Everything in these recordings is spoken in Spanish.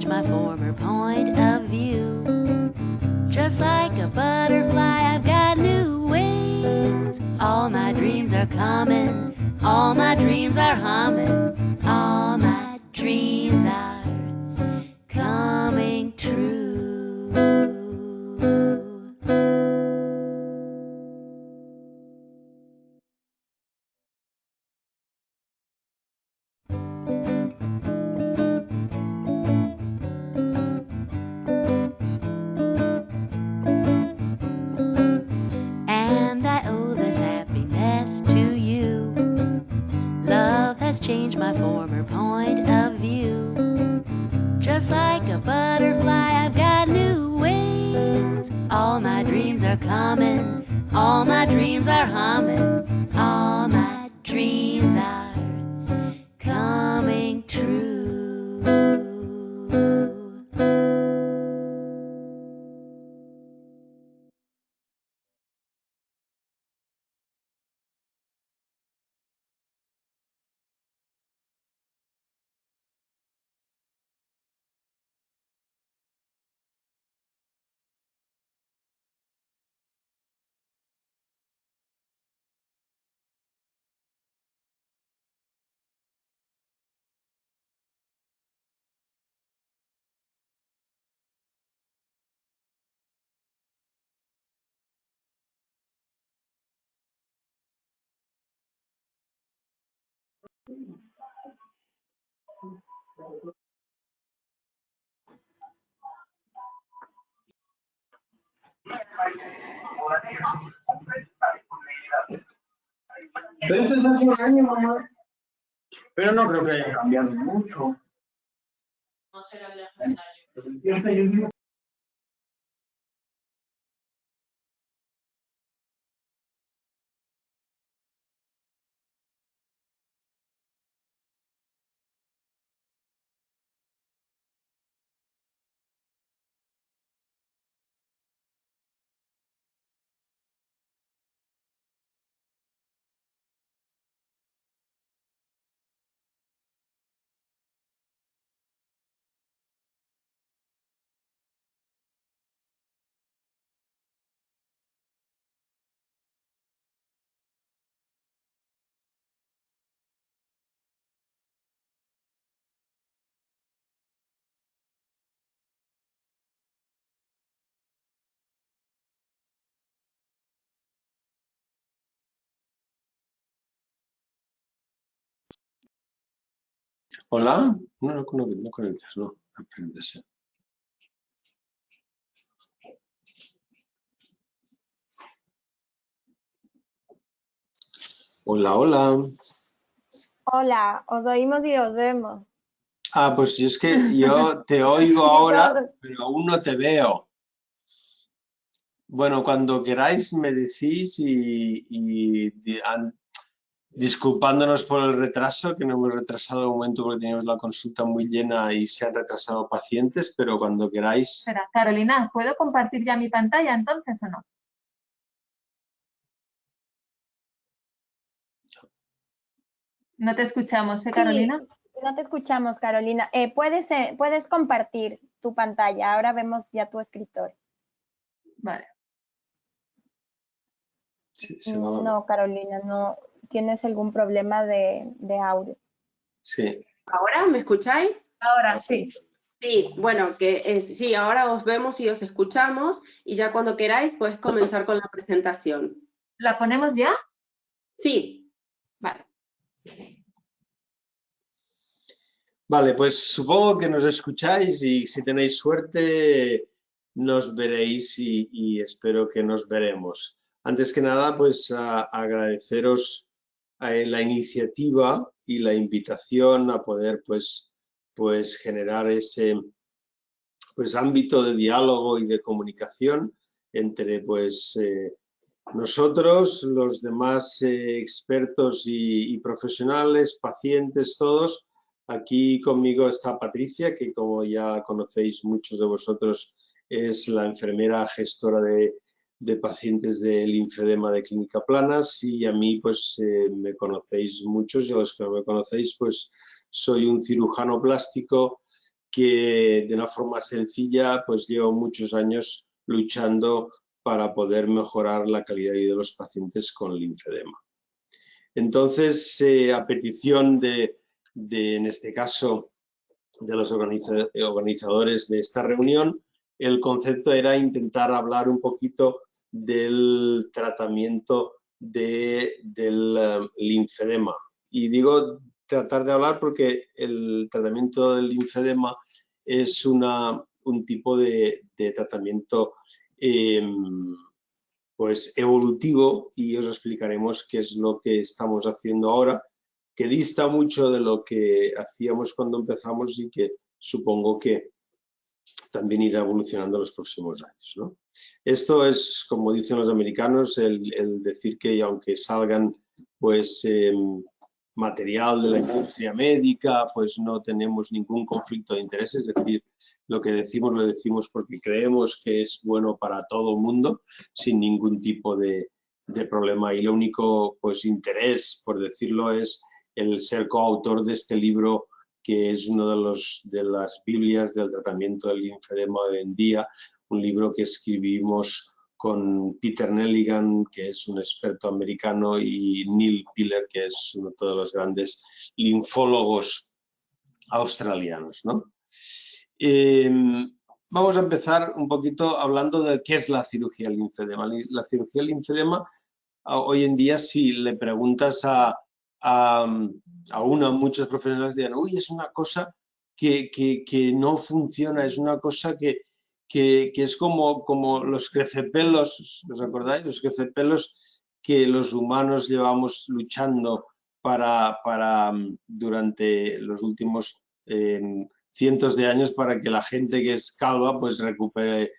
change my former point of view. Just like a butterfly, I've got new wings. All my dreams are coming, all my dreams are humming, all my dreams are coming true. And I owe this happiness to you. Love has changed my former point of view. Just like a butterfly, I've got new wings. All my dreams are coming, all my dreams are humming, all my dreams are coming true. Pero eso es hace un año, mamá. Pero no creo que haya cambiado mucho. No será el legendario. Hola, no conectas, no, aprendes. Hola, hola. Hola, os oímos y os vemos. Ah, pues es que yo te oigo ahora, pero aún no te veo. Bueno, cuando queráis me decís disculpándonos por el retraso, que nos hemos retrasado un momento porque teníamos la consulta muy llena y se han retrasado pacientes, pero cuando queráis... Espera, Carolina, ¿puedo compartir ya mi pantalla entonces o no? No te escuchamos, ¿eh, Carolina? Sí, no te escuchamos, Carolina. Puedes compartir tu pantalla. Ahora vemos ya tu escritorio. Vale. No, Carolina, no. ¿Tienes algún problema de audio? Sí. ¿Ahora me escucháis? Ahora sí. Sí, bueno, sí, ahora os vemos y os escuchamos y ya cuando queráis podéis comenzar con la presentación. ¿La ponemos ya? Sí, vale. Vale, pues supongo que nos escucháis y si tenéis suerte nos veréis y espero que nos veremos. Antes que nada, pues agradeceros la iniciativa y la invitación a poder pues generar ese ámbito de diálogo y de comunicación entre nosotros, los demás expertos y profesionales, pacientes, todos. Aquí conmigo está Patricia, que como ya conocéis muchos de vosotros, es la enfermera gestora de pacientes de linfedema de Clínica Planas, y a mí pues me conocéis muchos, y a los que no me conocéis pues soy un cirujano plástico que de una forma sencilla pues llevo muchos años luchando para poder mejorar la calidad de vida de los pacientes con linfedema. Entonces, a petición en este caso, de los organizadores de esta reunión, el concepto era intentar hablar un poquito del tratamiento del linfedema. Y digo tratar de hablar porque el tratamiento del linfedema es un tipo de tratamiento pues evolutivo, y os explicaremos qué es lo que estamos haciendo ahora, que dista mucho de lo que hacíamos cuando empezamos y que supongo que también irá evolucionando en los próximos años, ¿no? Esto es, como dicen los americanos, el decir que aunque salgan pues material de la industria médica, pues no tenemos ningún conflicto de intereses, es decir, lo que decimos lo decimos porque creemos que es bueno para todo el mundo, sin ningún tipo de problema, y lo único pues interés, por decirlo, es el ser coautor de este libro, que es uno de las Biblias del tratamiento del linfedema de hoy en día, un libro que escribimos con Peter Nelligan, que es un experto americano, y Neil Piller, que es uno de los grandes linfólogos australianos, ¿no? Vamos a empezar un poquito hablando de qué es la cirugía del linfedema. La cirugía del linfedema, hoy en día, si le preguntas a muchos profesionales dirán, uy, es una cosa que no funciona, es una cosa que es como los crecepelos, ¿os acordáis? Los crecepelos que los humanos llevamos luchando durante los últimos cientos de años para que la gente que es calva pues recupere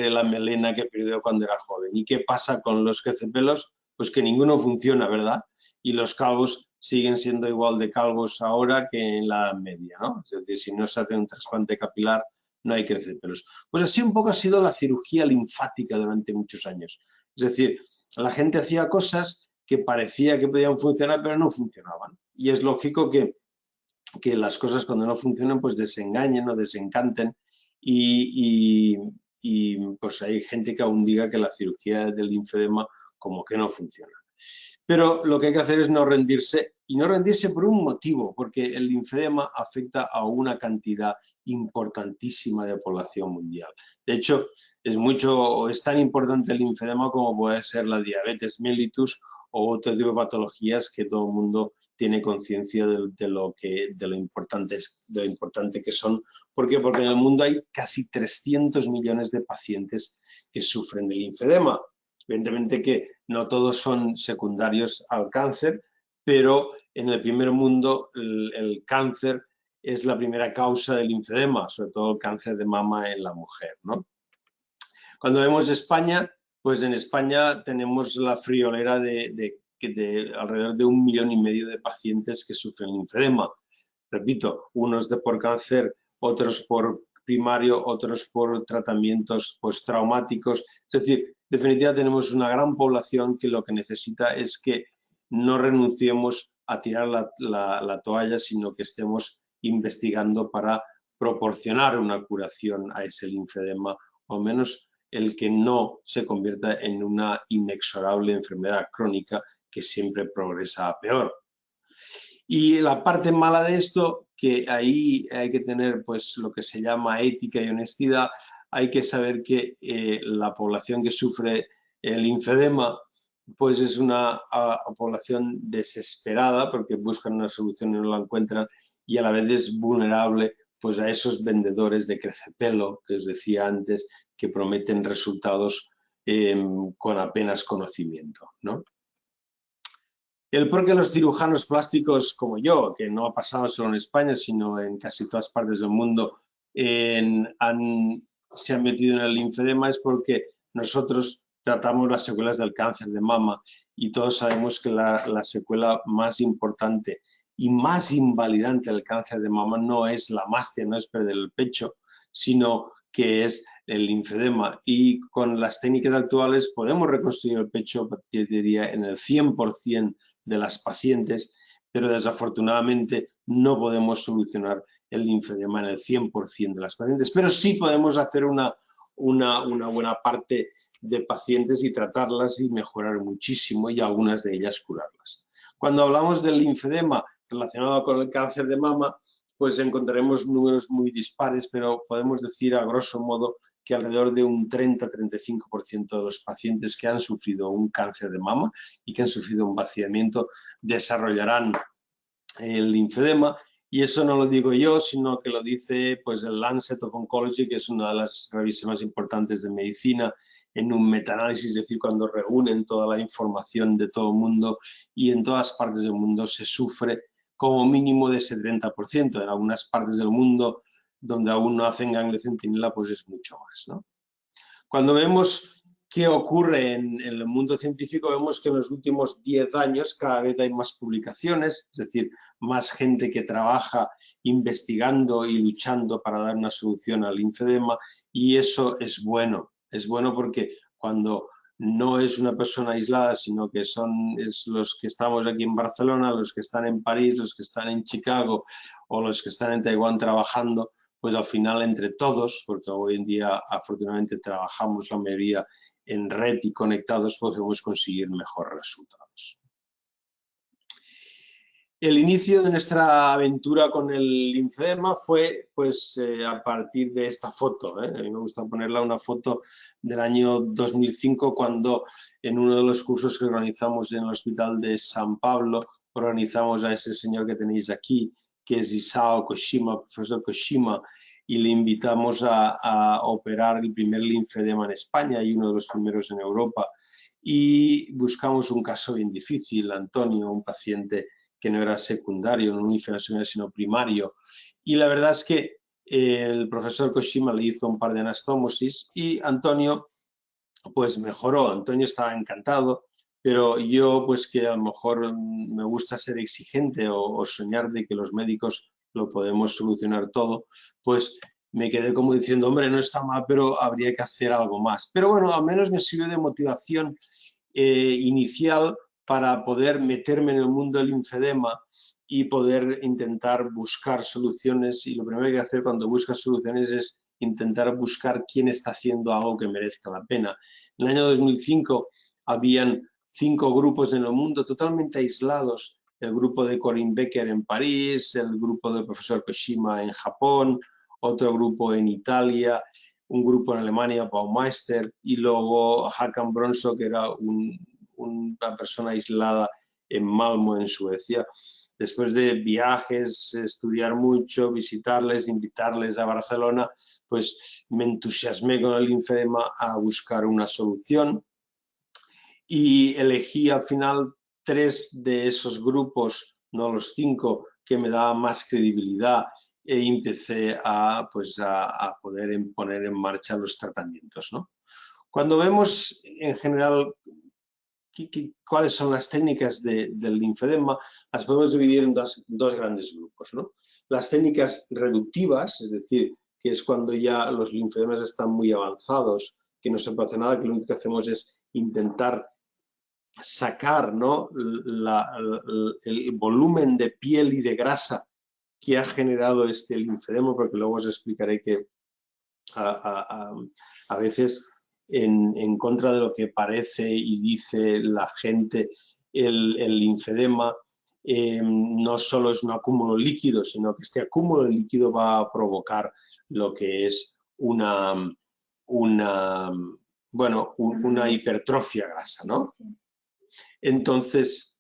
la melena que perdió cuando era joven. ¿Y qué pasa con los crecepelos? Pues que ninguno funciona, ¿verdad? Y los calvos siguen siendo igual de calvos ahora que en la Edad Media, ¿no? Es decir, si no se hace un trasplante capilar, no hay crecepelos. Pues así un poco ha sido la cirugía linfática durante muchos años. Es decir, la gente hacía cosas que parecía que podían funcionar, pero no funcionaban. Y es lógico que las cosas cuando no funcionan pues desengañen o desencanten, y pues hay gente que aún diga que la cirugía del linfedema como que no funciona. Pero lo que hay que hacer es no rendirse, y no rendirse por un motivo, porque el linfedema afecta a una cantidad importantísima de población mundial. De hecho, es tan importante el linfedema como puede ser la diabetes mellitus o otro tipo de patologías que todo el mundo tiene conciencia de lo importante que son. ¿Por qué? Porque en el mundo hay casi 300 millones de pacientes que sufren de linfedema. Evidentemente que no todos son secundarios al cáncer, pero en el primer mundo el cáncer es la primera causa del linfedema, sobre todo el cáncer de mama en la mujer, ¿no? Cuando vemos España, pues en España tenemos la friolera de alrededor de 1,5 millones de pacientes que sufren linfedema. Repito, unos por cáncer, otros por primario, otros por tratamientos postraumáticos. Es decir, en definitiva tenemos una gran población que lo que necesita es que no renunciemos a tirar la toalla, sino que estemos investigando para proporcionar una curación a ese linfedema, o al menos el que no se convierta en una inexorable enfermedad crónica que siempre progresa a peor. Y la parte mala de esto, que ahí hay que tener pues lo que se llama ética y honestidad, hay que saber que la población que sufre el linfedema pues es una población desesperada porque buscan una solución y no la encuentran, y a la vez es vulnerable pues a esos vendedores de crecepelo que os decía antes, que prometen resultados con apenas conocimiento, ¿no? El por qué los cirujanos plásticos como yo, que no ha pasado solo en España, sino en casi todas partes del mundo, se han metido en el linfedema, es porque nosotros tratamos las secuelas del cáncer de mama, y todos sabemos que la secuela más importante y más invalidante del cáncer de mama no es la mastia, no es perder el pecho, sino que es el linfedema. Y con las técnicas actuales podemos reconstruir el pecho, diría, en el 100% de las pacientes, pero desafortunadamente no podemos solucionar el linfedema en el 100% de las pacientes, pero sí podemos hacer una buena parte de pacientes y tratarlas y mejorar muchísimo y algunas de ellas curarlas. Cuando hablamos del linfedema relacionado con el cáncer de mama, pues encontraremos números muy dispares, pero podemos decir a grosso modo que alrededor de un 30-35% de los pacientes que han sufrido un cáncer de mama y que han sufrido un vaciamiento desarrollarán el linfedema. Y eso no lo digo yo, sino que lo dice pues, el Lancet of Oncology, que es una de las revistas más importantes de medicina, en un metaanálisis, es decir, cuando reúnen toda la información de todo el mundo y en todas partes del mundo se sufre como mínimo de ese 30%. En algunas partes del mundo donde aún no hacen gangliocentinela, pues es mucho más, ¿no? Cuando vemos qué ocurre en el mundo científico, vemos que en los últimos 10 años cada vez hay más publicaciones, es decir, más gente que trabaja investigando y luchando para dar una solución al linfedema, y eso es bueno porque cuando no es una persona aislada, sino que es los que estamos aquí en Barcelona, los que están en París, los que están en Chicago o los que están en Taiwán trabajando, pues al final entre todos, porque hoy en día afortunadamente trabajamos la mayoría en red y conectados, podemos conseguir mejores resultados. El inicio de nuestra aventura con el linfedema fue pues, a partir de esta foto. A mí me gusta ponerla, una foto del año 2005, cuando en uno de los cursos que organizamos en el Hospital de San Pablo, organizamos a ese señor que tenéis aquí, que es Isao Koshima, profesor Koshima, y le invitamos a operar el primer linfedema en España y uno de los primeros en Europa. Y buscamos un caso bien difícil, Antonio, un paciente que no era secundario, no linfedema, sino primario. Y la verdad es que el profesor Koshima le hizo un par de anastomosis y Antonio pues mejoró. Antonio estaba encantado, pero yo pues que a lo mejor me gusta ser exigente o soñar de que los médicos lo podemos solucionar todo, pues me quedé como diciendo, hombre, no está mal, pero habría que hacer algo más. Pero bueno, al menos me sirvió de motivación inicial para poder meterme en el mundo del linfedema y poder intentar buscar soluciones. Y lo primero que hay que hacer cuando buscas soluciones es intentar buscar quién está haciendo algo que merezca la pena. En el año 2005 habían 5 grupos en el mundo totalmente aislados. El grupo de Corinne Becker en París, el grupo del profesor Koshima en Japón, otro grupo en Italia, un grupo en Alemania, Baumeister, y luego Håkan Bronsson, que era una persona aislada en Malmö, en Suecia. Después de viajes, estudiar mucho, visitarles, invitarles a Barcelona, pues me entusiasmé con el linfedema a buscar una solución y elegí al final 3 de esos grupos, no los 5, que me daban más credibilidad y empecé a poder poner en marcha los tratamientos, ¿no? Cuando vemos en general cuáles son las técnicas del linfedema, las podemos dividir en dos grandes grupos, ¿no? Las técnicas reductivas, es decir, que es cuando ya los linfedemas están muy avanzados, que no se puede hacer nada, que lo único que hacemos es intentar sacar, ¿no?, el volumen de piel y de grasa que ha generado este linfedema, porque luego os explicaré que a veces en contra de lo que parece y dice la gente, el linfedema no solo es un acúmulo líquido, sino que este acúmulo líquido va a provocar lo que es una hipertrofia grasa, ¿no? Entonces,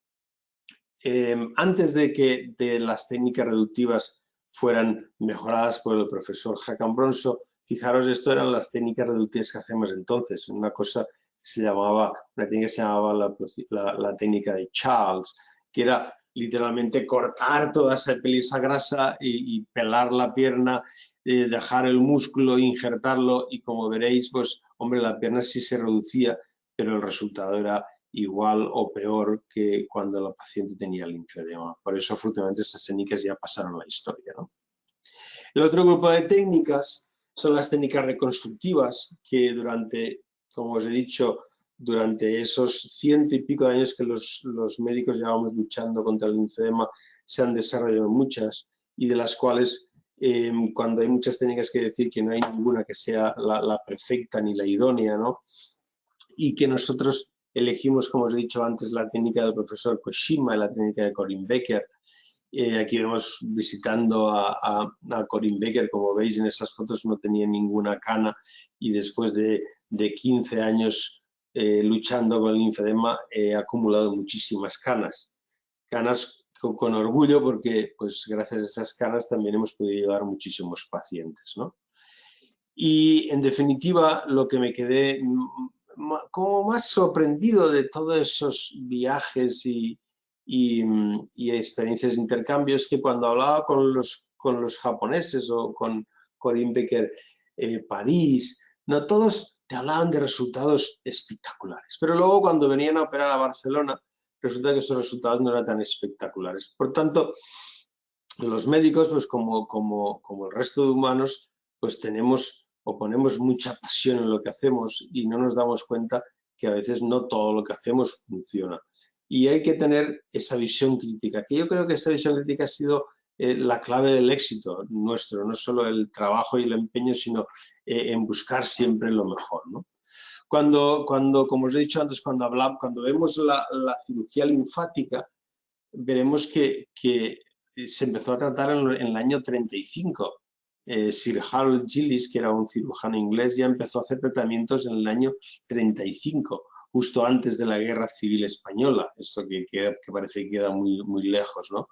antes de que las técnicas reductivas fueran mejoradas por el profesor Håkan Bronsson, fijaros, esto eran las técnicas reductivas que hacemos entonces. Una técnica se llamaba la técnica de Charles, que era literalmente cortar toda esa piel y esa grasa y pelar la pierna, dejar el músculo, injertarlo, y como veréis, pues hombre, la pierna sí se reducía, pero el resultado era igual o peor que cuando la paciente tenía linfedema. Por eso, afortunadamente, estas técnicas ya pasaron a la historia, ¿no? El otro grupo de técnicas son las técnicas reconstructivas, que como os he dicho, durante esos 100 y pico de años que los médicos llevamos luchando contra el linfedema, se han desarrollado muchas, y de las cuales cuando hay muchas técnicas que decir que no hay ninguna que sea la perfecta ni la idónea, ¿no? Y que nosotros elegimos, como os he dicho antes, la técnica del profesor Koshima y la técnica de Corinne Becker. Aquí vemos visitando a Corinne Becker, como veis en esas fotos no tenía ninguna cana y después de 15 años luchando con el linfedema he acumulado muchísimas canas. Canas con orgullo porque pues gracias a esas canas también hemos podido ayudar a muchísimos pacientes, ¿no? Y en definitiva lo que me quedé como más sorprendido de todos esos viajes y experiencias de intercambio es que cuando hablaba con los japoneses o con Corinne Becker París, no todos te hablaban de resultados espectaculares, pero luego cuando venían a operar a Barcelona resulta que esos resultados no eran tan espectaculares. Por tanto, los médicos, pues como el resto de humanos, pues tenemos o ponemos mucha pasión en lo que hacemos y no nos damos cuenta que a veces no todo lo que hacemos funciona. Y hay que tener esa visión crítica, que yo creo que esta visión crítica ha sido la clave del éxito nuestro, no solo el trabajo y el empeño, sino en buscar siempre lo mejor, ¿no? Cuando, como os he dicho antes, cuando vemos la cirugía linfática, veremos que se empezó a tratar en el año 35. Sir Harold Gillis, que era un cirujano inglés, ya empezó a hacer tratamientos en el año 35, justo antes de la Guerra Civil Española, eso que parece que queda muy lejos, ¿no?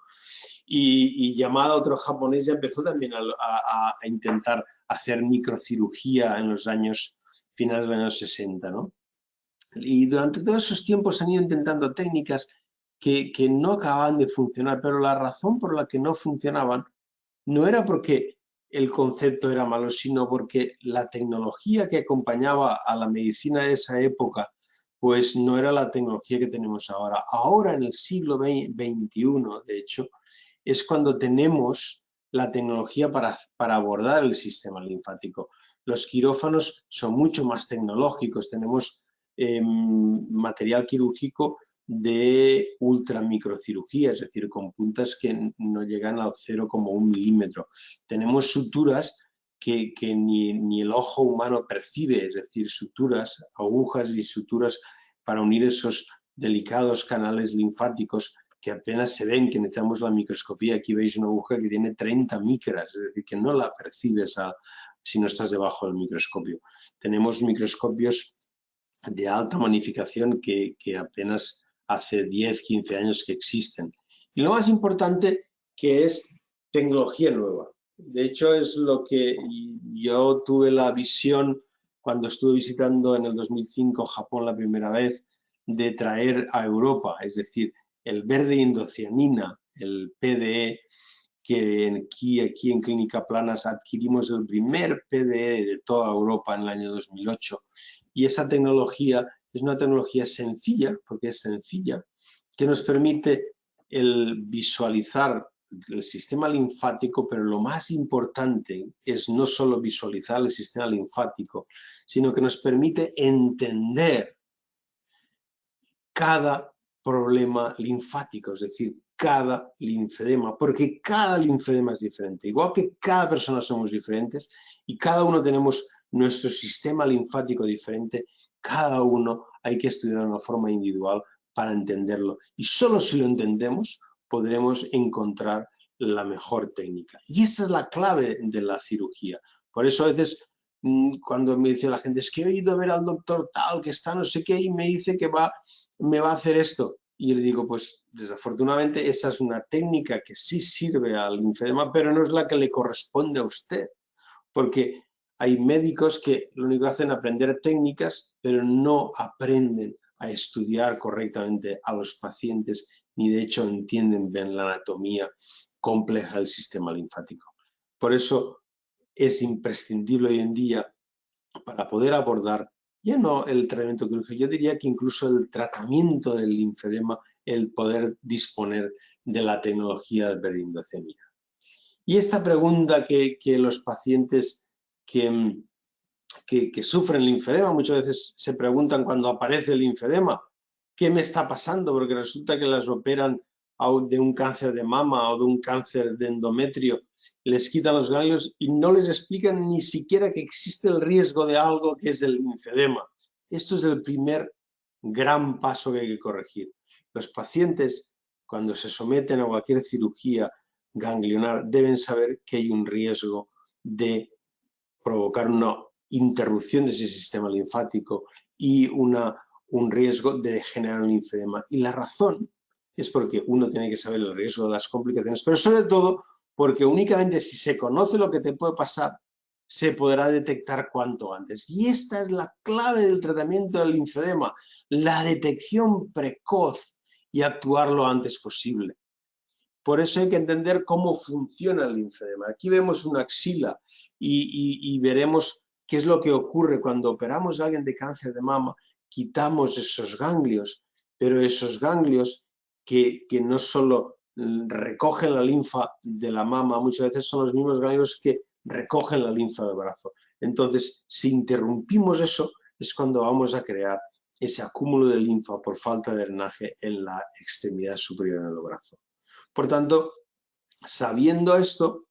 Y Yamada, otro japonés, ya empezó también a intentar hacer microcirugía en los años finales de los años 60, ¿no? Y durante todos esos tiempos han ido intentando técnicas que no acababan de funcionar, pero la razón por la que no funcionaban no era porque el concepto era malo, sino porque la tecnología que acompañaba a la medicina de esa época pues no era la tecnología que tenemos ahora. Ahora, en el siglo XXI, de hecho, es cuando tenemos la tecnología para abordar el sistema linfático. Los quirófanos son mucho más tecnológicos, tenemos material quirúrgico de ultramicrocirugía, es decir, con puntas que no llegan al 0,1 milímetro. Tenemos suturas que ni el ojo humano percibe, es decir, suturas, agujas y suturas para unir esos delicados canales linfáticos que apenas se ven, que necesitamos la microscopía. Aquí veis una aguja que tiene 30 micras, es decir, que no la percibes si no estás debajo del microscopio. Tenemos microscopios de alta magnificación que apenas hace 10, 15 años que existen. Y lo más importante, que es tecnología nueva. De hecho, es lo que yo tuve la visión cuando estuve visitando en el 2005 Japón la primera vez, de traer a Europa, es decir, el verde indocianina, el PDE, que aquí en Clínica Planas adquirimos el primer PDE de toda Europa en el año 2008. Y esa tecnología es una tecnología sencilla, porque es sencilla, que nos permite el visualizar el sistema linfático, pero lo más importante es no solo visualizar el sistema linfático, sino que nos permite entender cada problema linfático, es decir, cada linfedema, porque cada linfedema es diferente, igual que cada persona somos diferentes y cada uno tenemos nuestro sistema linfático diferente, cada uno hay que estudiar de una forma individual para entenderlo y solo si lo entendemos podremos encontrar la mejor técnica. Y esa es la clave de la cirugía. Por eso a veces cuando me dice la gente, es que he ido a ver al doctor tal, que está no sé qué, y me dice que me va a hacer esto. Y yo le digo, pues desafortunadamente esa es una técnica que sí sirve al linfedema, pero no es la que le corresponde a usted. Porque hay médicos que lo único que hacen es aprender técnicas, pero no aprenden a estudiar correctamente a los pacientes, ni de hecho entienden bien la anatomía compleja del sistema linfático. Por eso es imprescindible hoy en día para poder abordar ya no el tratamiento quirúrgico, yo diría que incluso el tratamiento del linfedema, el poder disponer de la tecnología de verde-indocianina. Y esta pregunta que los pacientes que sufren linfedema muchas veces se preguntan cuando aparece el linfedema, ¿qué me está pasando? Porque resulta que las operan de un cáncer de mama o de un cáncer de endometrio, les quitan los ganglios y no les explican ni siquiera que existe el riesgo de algo que es el linfedema. Esto es el primer gran paso que hay que corregir. Los pacientes, cuando se someten a cualquier cirugía ganglionar, deben saber que hay un riesgo de provocar una interrupción de ese sistema linfático y un riesgo de generar un linfedema. Y la razón es porque uno tiene que saber el riesgo de las complicaciones, pero sobre todo porque únicamente si se conoce lo que te puede pasar, se podrá detectar cuanto antes. Y esta es la clave del tratamiento del linfedema, la detección precoz y actuar lo antes posible. Por eso hay que entender cómo funciona el linfedema. Aquí vemos una axila y veremos qué es lo que ocurre cuando operamos a alguien de cáncer de mama, quitamos esos ganglios, pero esos ganglios que no solo recogen la linfa de la mama, muchas veces son los mismos ganglios que recogen la linfa del brazo. Entonces, si interrumpimos eso, es cuando vamos a crear ese acúmulo de linfa por falta de drenaje en la extremidad superior del brazo. Por tanto, sabiendo esto,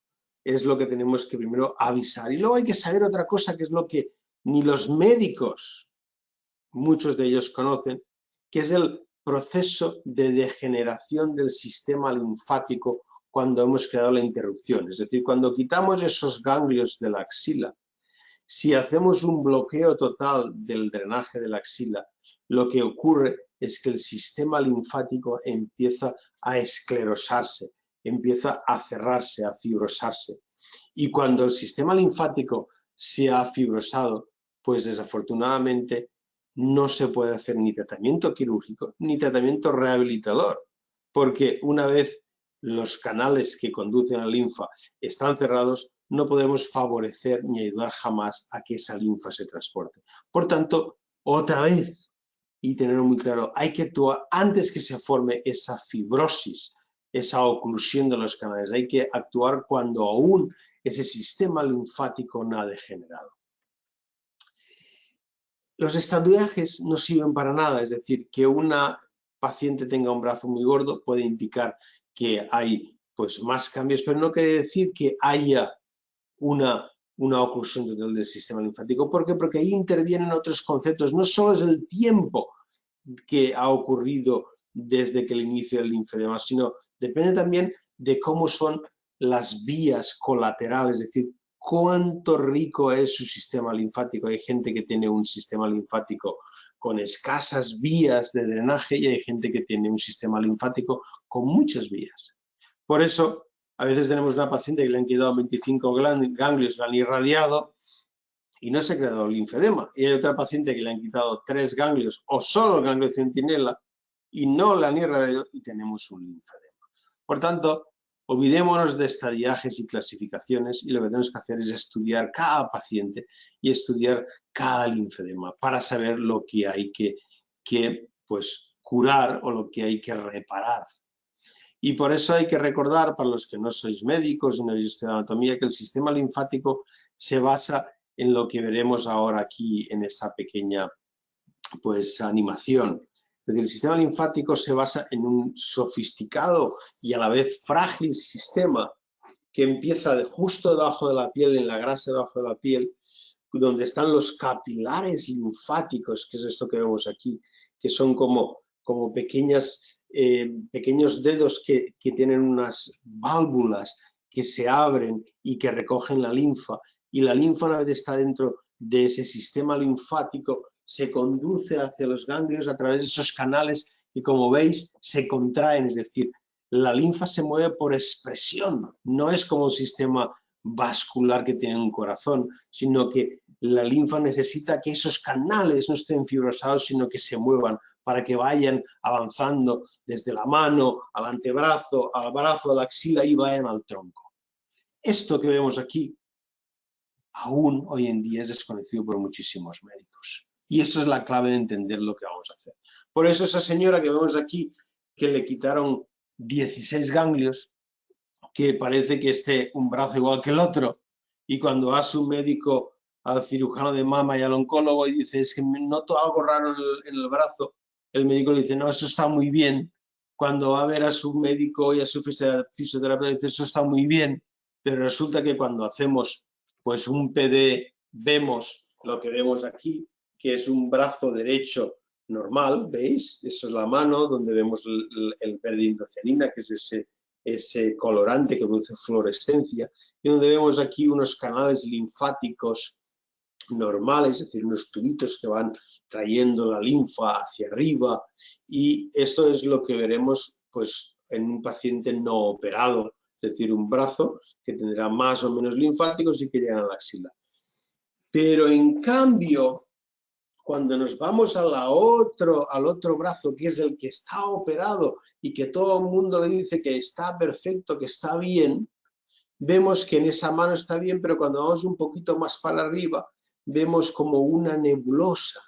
es lo que tenemos que primero avisar. Y luego hay que saber otra cosa, que es lo que ni los médicos, muchos de ellos conocen, que es el proceso de degeneración del sistema linfático cuando hemos creado la interrupción. Es decir, cuando quitamos esos ganglios de la axila, si hacemos un bloqueo total del drenaje de la axila, lo que ocurre es que el sistema linfático empieza a esclerosarse, empieza a cerrarse, a fibrosarse. Y cuando el sistema linfático se ha fibrosado, pues desafortunadamente no se puede hacer ni tratamiento quirúrgico ni tratamiento rehabilitador, porque una vez los canales que conducen a la linfa están cerrados, no podemos favorecer ni ayudar jamás a que esa linfa se transporte. Por tanto, otra vez, y tenerlo muy claro, hay que actuar antes que se forme esa fibrosis, esa oclusión de los canales. Hay que actuar cuando aún ese sistema linfático no ha degenerado. Los estatuajes no sirven para nada, es decir, que una paciente tenga un brazo muy gordo puede indicar que hay pues, más cambios, pero no quiere decir que haya una oclusión total del sistema linfático. ¿Por qué? Porque ahí intervienen otros conceptos. No solo es el tiempo que ha ocurrido desde que el inicio del linfedema, sino depende también de cómo son las vías colaterales, es decir, cuánto rico es su sistema linfático. Hay gente que tiene un sistema linfático con escasas vías de drenaje y hay gente que tiene un sistema linfático con muchas vías. Por eso, a veces tenemos una paciente que le han quitado 25 ganglios, la han irradiado y no se ha creado linfedema. Y hay otra paciente que le han quitado 3 ganglios o solo el ganglio centinela y no la han irradiado y tenemos un linfedema. Por tanto, olvidémonos de estadiajes y clasificaciones y lo que tenemos que hacer es estudiar cada paciente y estudiar cada linfedema para saber lo que hay que pues, curar o lo que hay que reparar. Y por eso hay que recordar, para los que no sois médicos y no habéis estudiado anatomía, que el sistema linfático se basa en lo que veremos ahora aquí en esa pequeña pues, animación. Es decir, el sistema linfático se basa en un sofisticado y a la vez frágil sistema que empieza justo debajo de la piel, en la grasa debajo de la piel, donde están los capilares linfáticos, que es esto que vemos aquí, que son como pequeños dedos que tienen unas válvulas que se abren y que recogen la linfa. Y la linfa, una vez está dentro de ese sistema linfático, se conduce hacia los ganglios a través de esos canales que, como veis, se contraen. Es decir, la linfa se mueve por expresión, no es como un sistema vascular que tiene un corazón, sino que la linfa necesita que esos canales no estén fibrosados, sino que se muevan para que vayan avanzando desde la mano al antebrazo, al brazo, a la axila y vayan al tronco. Esto que vemos aquí aún hoy en día es desconocido por muchísimos médicos. Y eso es la clave de entender lo que vamos a hacer. Por eso esa señora que vemos aquí, que le quitaron 16 ganglios, que parece que esté un brazo igual que el otro, y cuando va a su médico, al cirujano de mama y al oncólogo, y dice, es que noto algo raro en el brazo, el médico le dice, no, eso está muy bien. cuando va a ver a su médico y a su fisioterapeuta, dice, eso está muy bien, pero resulta que cuando hacemos pues un PD, vemos lo que vemos aquí, que es un brazo derecho normal, ¿veis? Eso es la mano, donde vemos el verde indocianina, que es ese colorante que produce fluorescencia, y donde vemos aquí unos canales linfáticos normales, es decir, unos tubitos que van trayendo la linfa hacia arriba, y esto es lo que veremos pues, en un paciente no operado, es decir, un brazo que tendrá más o menos linfáticos y que llegan a la axila. Pero en cambio, cuando nos vamos al otro brazo, que es el que está operado y que todo el mundo le dice que está perfecto, que está bien, vemos que en esa mano está bien, pero cuando vamos un poquito más para arriba, vemos como una nebulosa.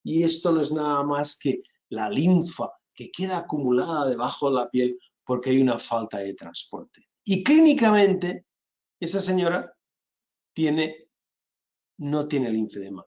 Y esto no es nada más que la linfa que queda acumulada debajo de la piel porque hay una falta de transporte. Y clínicamente, esa señora no tiene linfedema.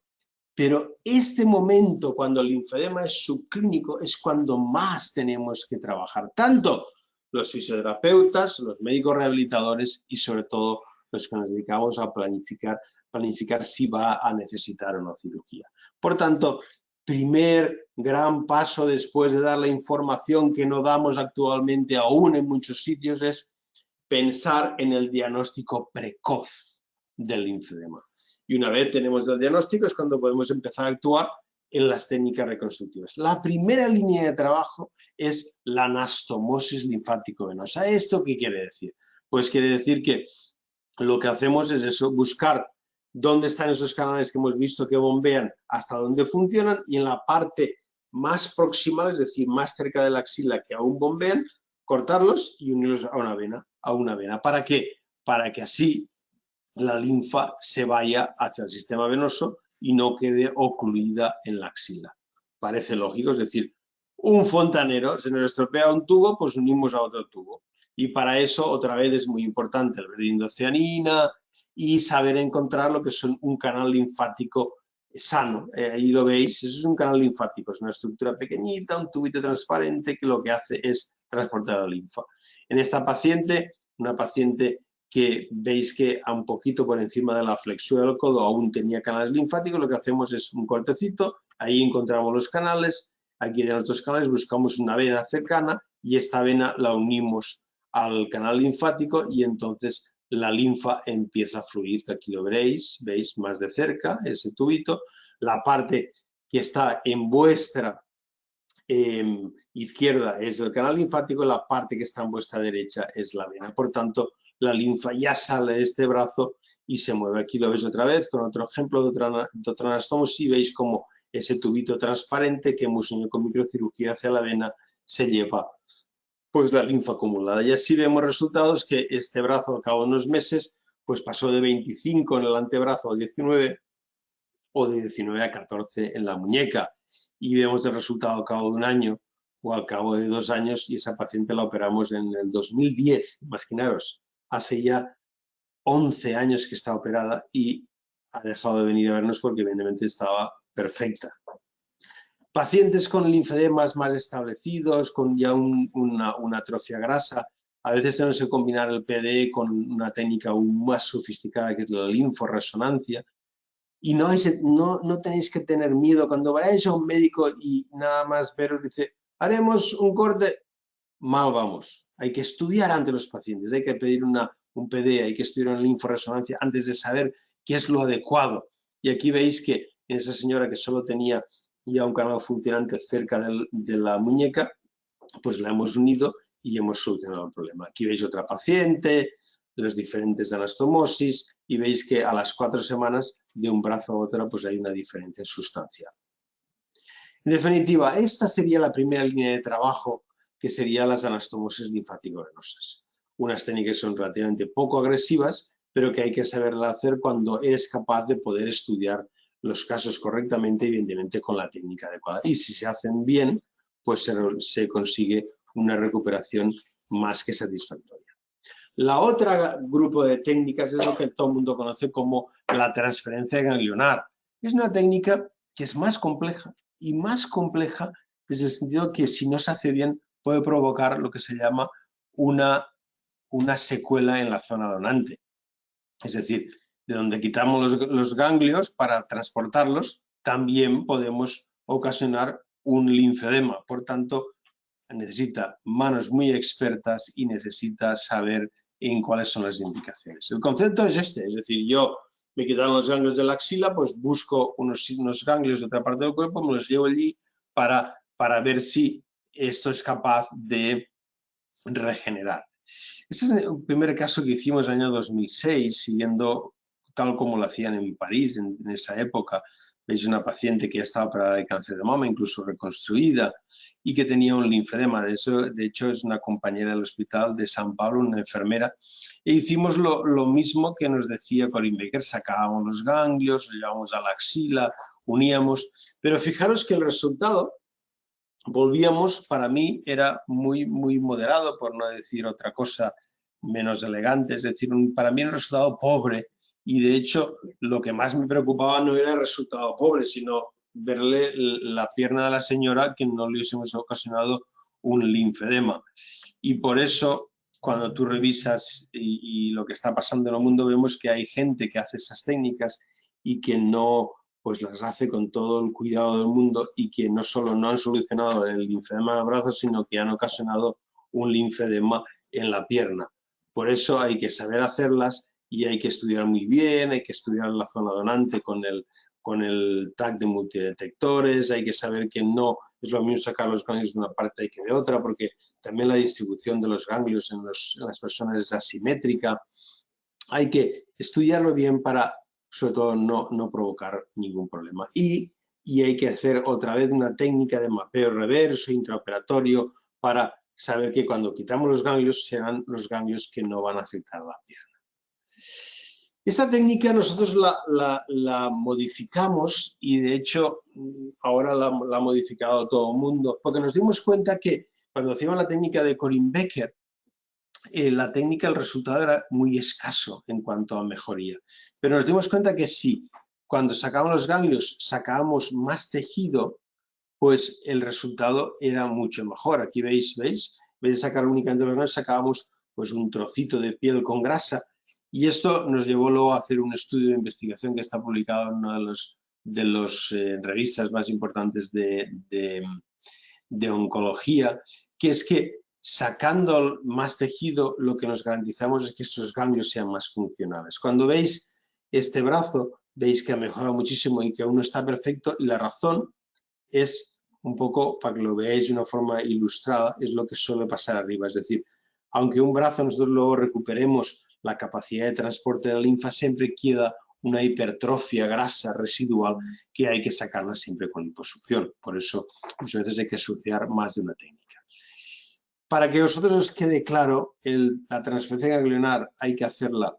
Pero este momento, cuando el linfedema es subclínico, es cuando más tenemos que trabajar, tanto los fisioterapeutas, los médicos rehabilitadores y sobre todo los que nos dedicamos a planificar si va a necesitar o no cirugía. Por tanto, primer gran paso después de dar la información que no damos actualmente aún en muchos sitios es pensar en el diagnóstico precoz del linfedema. Y una vez tenemos el diagnóstico es cuando podemos empezar a actuar en las técnicas reconstructivas. La primera línea de trabajo es la anastomosis linfático-venosa. ¿Esto qué quiere decir? Pues quiere decir que lo que hacemos es eso, buscar dónde están esos canales que hemos visto que bombean, hasta dónde funcionan, y en la parte más proximal, es decir, más cerca de la axila que aún bombean, cortarlos y unirlos a una vena. ¿Para qué? Para que así la linfa se vaya hacia el sistema venoso y no quede ocluida en la axila. Parece lógico, es decir, un fontanero, se nos estropea un tubo, pues unimos a otro tubo. Y para eso, otra vez, es muy importante el verde indocianina y saber encontrar lo que es un canal linfático sano. Ahí lo veis, eso es un canal linfático, es una estructura pequeñita, un tubito transparente que lo que hace es transportar la linfa. En esta paciente, una paciente que veis que a un poquito por encima de la flexura del codo aún tenía canales linfáticos, lo que hacemos es un cortecito, ahí encontramos los canales, aquí en otros canales buscamos una vena cercana y esta vena la unimos al canal linfático y entonces la linfa empieza a fluir, aquí lo veréis, veis más de cerca ese tubito, la parte que está en vuestra izquierda es el canal linfático, la parte que está en vuestra derecha es la vena, por tanto la linfa ya sale de este brazo y se mueve. Aquí lo veis otra vez con otro ejemplo de otra anastomosis y veis como ese tubito transparente que hemos unido con microcirugía hacia la vena se lleva pues la linfa acumulada. Y así vemos resultados que este brazo al cabo de unos meses pues pasó de 25 en el antebrazo a 19 o de 19 a 14 en la muñeca. Y vemos el resultado al cabo de un año o al cabo de 2 años y esa paciente la operamos en el 2010, imaginaros. Hace ya 11 años que está operada y ha dejado de venir a vernos porque evidentemente estaba perfecta. Pacientes con linfedemas más establecidos, con ya una atrofia grasa, a veces tenemos que combinar el PD con una técnica aún más sofisticada que es la linforresonancia. Y no tenéis que tener miedo cuando vayáis a un médico y nada más veros dice, haremos un corte, mal vamos. Hay que estudiar ante los pacientes, hay que pedir un PD, hay que estudiar una linforresonancia antes de saber qué es lo adecuado. Y aquí veis que en esa señora que solo tenía ya un canal funcionante cerca de la muñeca, pues la hemos unido y hemos solucionado el problema. Aquí veis otra paciente, los diferentes anastomosis y veis que a las 4 semanas de un brazo a otro pues hay una diferencia sustancial. En definitiva, esta sería la primera línea de trabajo que serían las anastomosis linfático-venosas. Unas técnicas son relativamente poco agresivas, pero que hay que saberla hacer cuando eres capaz de poder estudiar los casos correctamente, evidentemente con la técnica adecuada. Y si se hacen bien, pues se consigue una recuperación más que satisfactoria. La otra grupo de técnicas es lo que todo el mundo conoce como la transferencia ganglionar. Es una técnica que es más compleja y más compleja desde el sentido que si no se hace bien puede provocar lo que se llama una secuela en la zona donante. Es decir, de donde quitamos los ganglios para transportarlos, también podemos ocasionar un linfedema. Por tanto, necesita manos muy expertas y necesita saber en cuáles son las indicaciones. El concepto es este, es decir, yo me quitaron los ganglios de la axila, pues busco unos ganglios de otra parte del cuerpo, me los llevo allí para ver si esto es capaz de regenerar. Este es el primer caso que hicimos en el año 2006, siguiendo tal como lo hacían en París en esa época. Veis una paciente que ya estaba operada de cáncer de mama, incluso reconstruida, y que tenía un linfedema. De hecho, es una compañera del hospital de San Pablo, una enfermera. E hicimos lo mismo que nos decía Corinne Becker. Sacábamos los ganglios, los llevábamos a la axila, uníamos. Pero fijaros que el resultado, volvíamos, para mí era muy moderado, por no decir otra cosa menos elegante. Es decir, para mí un resultado pobre. Y de hecho, lo que más me preocupaba no era el resultado pobre, sino verle la pierna de la señora que no le hubiésemos ocasionado un linfedema. Y por eso, cuando tú revisas y lo que está pasando en el mundo, vemos que hay gente que hace esas técnicas y que no, pues las hace con todo el cuidado del mundo, y que no solo no han solucionado el linfedema del brazo, sino que han ocasionado un linfedema en la pierna. Por eso hay que saber hacerlas y hay que estudiar muy bien, hay que estudiar la zona donante con el tag de multidetectores, hay que saber que no es lo mismo sacar los ganglios de una parte que de otra, porque también la distribución de los ganglios en las personas es asimétrica. Hay que estudiarlo bien para, sobre todo, no provocar ningún problema. Y hay que hacer otra vez una técnica de mapeo reverso, intraoperatorio, para saber que cuando quitamos los ganglios serán los ganglios que no van a afectar a la pierna. Esta técnica nosotros la modificamos, y de hecho ahora la ha modificado todo el mundo, porque nos dimos cuenta que cuando hacíamos la técnica de Corinne Becker, la técnica, el resultado era muy escaso en cuanto a mejoría. Pero nos dimos cuenta que sí, cuando sacábamos los ganglios sacábamos más tejido, pues el resultado era mucho mejor. Aquí veis, en vez de sacar únicamente los ganglios, sacábamos pues un trocito de piel con grasa. Y esto nos llevó luego a hacer un estudio de investigación que está publicado en una de las revistas más importantes de oncología, que es que sacando más tejido lo que nos garantizamos es que estos ganglios sean más funcionales. Cuando veis este brazo, veis que ha mejorado muchísimo y que aún no está perfecto, y la razón es un poco, para que lo veáis de una forma ilustrada, es lo que suele pasar arriba. Es decir, aunque un brazo nosotros luego recuperemos la capacidad de transporte de la linfa, siempre queda una hipertrofia grasa residual que hay que sacarla siempre con liposucción. Por eso muchas veces hay que asociar más de una técnica. Para que a vosotros os quede claro, la transferencia ganglionar hay que hacerla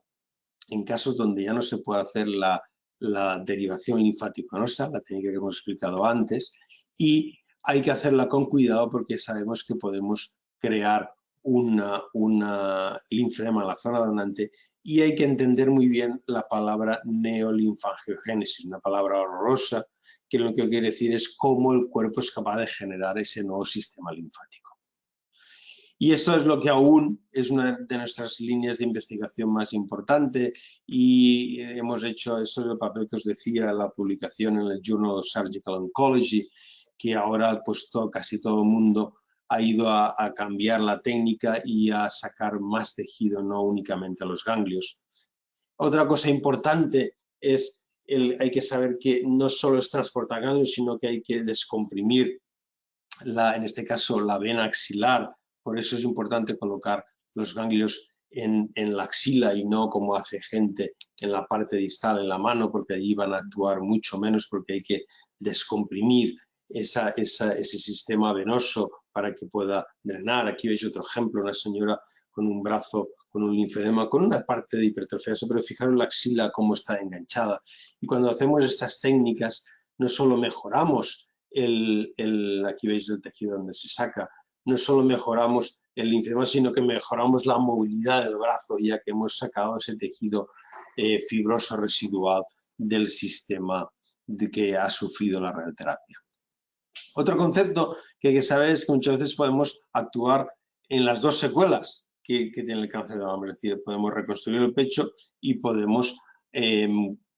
en casos donde ya no se puede hacer la derivación linfático-venosa, la técnica que hemos explicado antes, y hay que hacerla con cuidado porque sabemos que podemos crear una linfedema en la zona donante, y hay que entender muy bien la palabra neolinfangiogénesis, una palabra horrorosa que lo que quiere decir es cómo el cuerpo es capaz de generar ese nuevo sistema linfático. Y esto es lo que aún es una de nuestras líneas de investigación más importante, y hemos hecho, eso es el papel que os decía, la publicación en el Journal of Surgical Oncology, que ahora pues casi todo el mundo ha ido a cambiar la técnica y a sacar más tejido, no únicamente los ganglios. Otra cosa importante es, hay que saber que no solo es transportar ganglios, sino que hay que descomprimir, en este caso, la vena axilar. Por eso es importante colocar los ganglios en la axila y no como hace gente en la parte distal, en la mano, porque allí van a actuar mucho menos, porque hay que descomprimir ese sistema venoso para que pueda drenar. Aquí veis otro ejemplo, una señora con un brazo, con un linfedema, con una parte de hipertrofia, pero fijaros la axila cómo está enganchada. Y cuando hacemos estas técnicas, no solo mejoramos aquí veis el tejido donde se saca, no solo mejoramos el linfedema, sino que mejoramos la movilidad del brazo, ya que hemos sacado ese tejido fibroso residual del sistema que ha sufrido la radioterapia. Otro concepto que hay que saber es que muchas veces podemos actuar en las dos secuelas que tiene el cáncer de mama, es decir, podemos reconstruir el pecho y podemos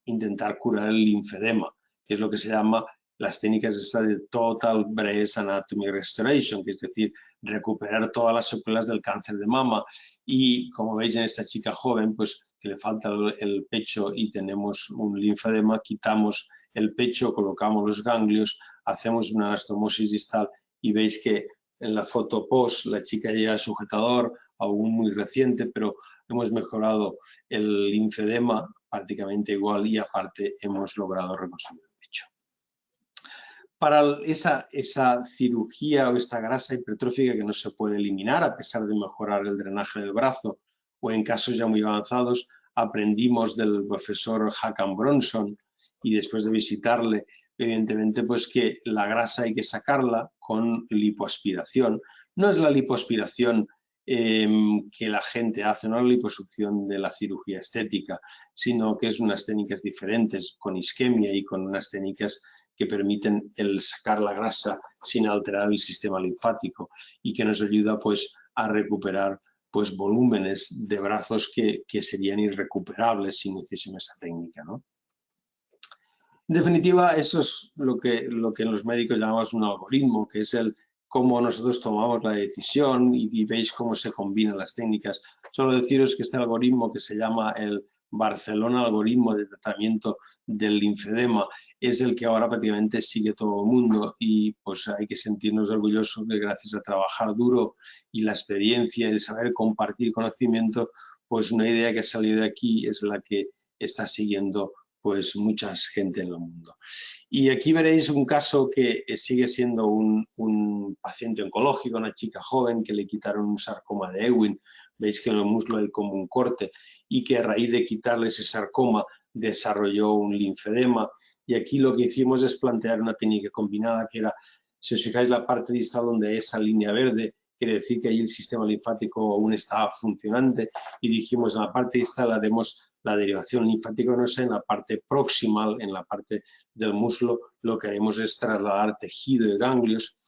intentar curar el linfedema, que es lo que se llama las técnicas de Total Breast Anatomy Restoration, que es decir, recuperar todas las secuelas del cáncer de mama. Y como veis en esta chica joven, pues que le falta el pecho y tenemos un linfedema, quitamos el pecho, colocamos los ganglios, hacemos una anastomosis distal y veis que en la foto post la chica lleva sujetador, aún muy reciente, pero hemos mejorado el linfedema prácticamente igual y aparte hemos logrado reconstruir el pecho. Para esa cirugía o esta grasa hipertrófica que no se puede eliminar a pesar de mejorar el drenaje del brazo o en casos ya muy avanzados, aprendimos del profesor Hakan Bronson y después de visitarle, evidentemente, pues que la grasa hay que sacarla con lipoaspiración. No es la lipoaspiración que la gente hace, no la liposucción de la cirugía estética, sino que es unas técnicas diferentes con isquemia y con unas técnicas que permiten el sacar la grasa sin alterar el sistema linfático y que nos ayuda pues a recuperar pues volúmenes de brazos que serían irrecuperables si no hiciésemos esa técnica, ¿no? En definitiva, eso es lo que los médicos llamamos un algoritmo, que es el cómo nosotros tomamos la decisión y veis cómo se combinan las técnicas. Solo deciros que este algoritmo que se llama el Barcelona algoritmo de tratamiento del linfedema es el que ahora prácticamente sigue todo el mundo y pues hay que sentirnos orgullosos de gracias a trabajar duro y la experiencia y el saber compartir conocimiento, pues una idea que ha salido de aquí es la que está siguiendo pues mucha gente en el mundo. Y aquí veréis un caso que sigue siendo un paciente oncológico, una chica joven que le quitaron un sarcoma de Ewing. Veis que en el muslo hay como un corte y que a raíz de quitarle ese sarcoma desarrolló un linfedema. Y aquí lo que hicimos es plantear una técnica combinada que era, si os fijáis la parte distal donde esa línea verde, quiere decir que ahí el sistema linfático aún estaba funcionante y dijimos en la parte distal haremos la derivación linfática venosa, en la parte proximal, en la parte del muslo, lo que haremos es trasladar tejido y ganglios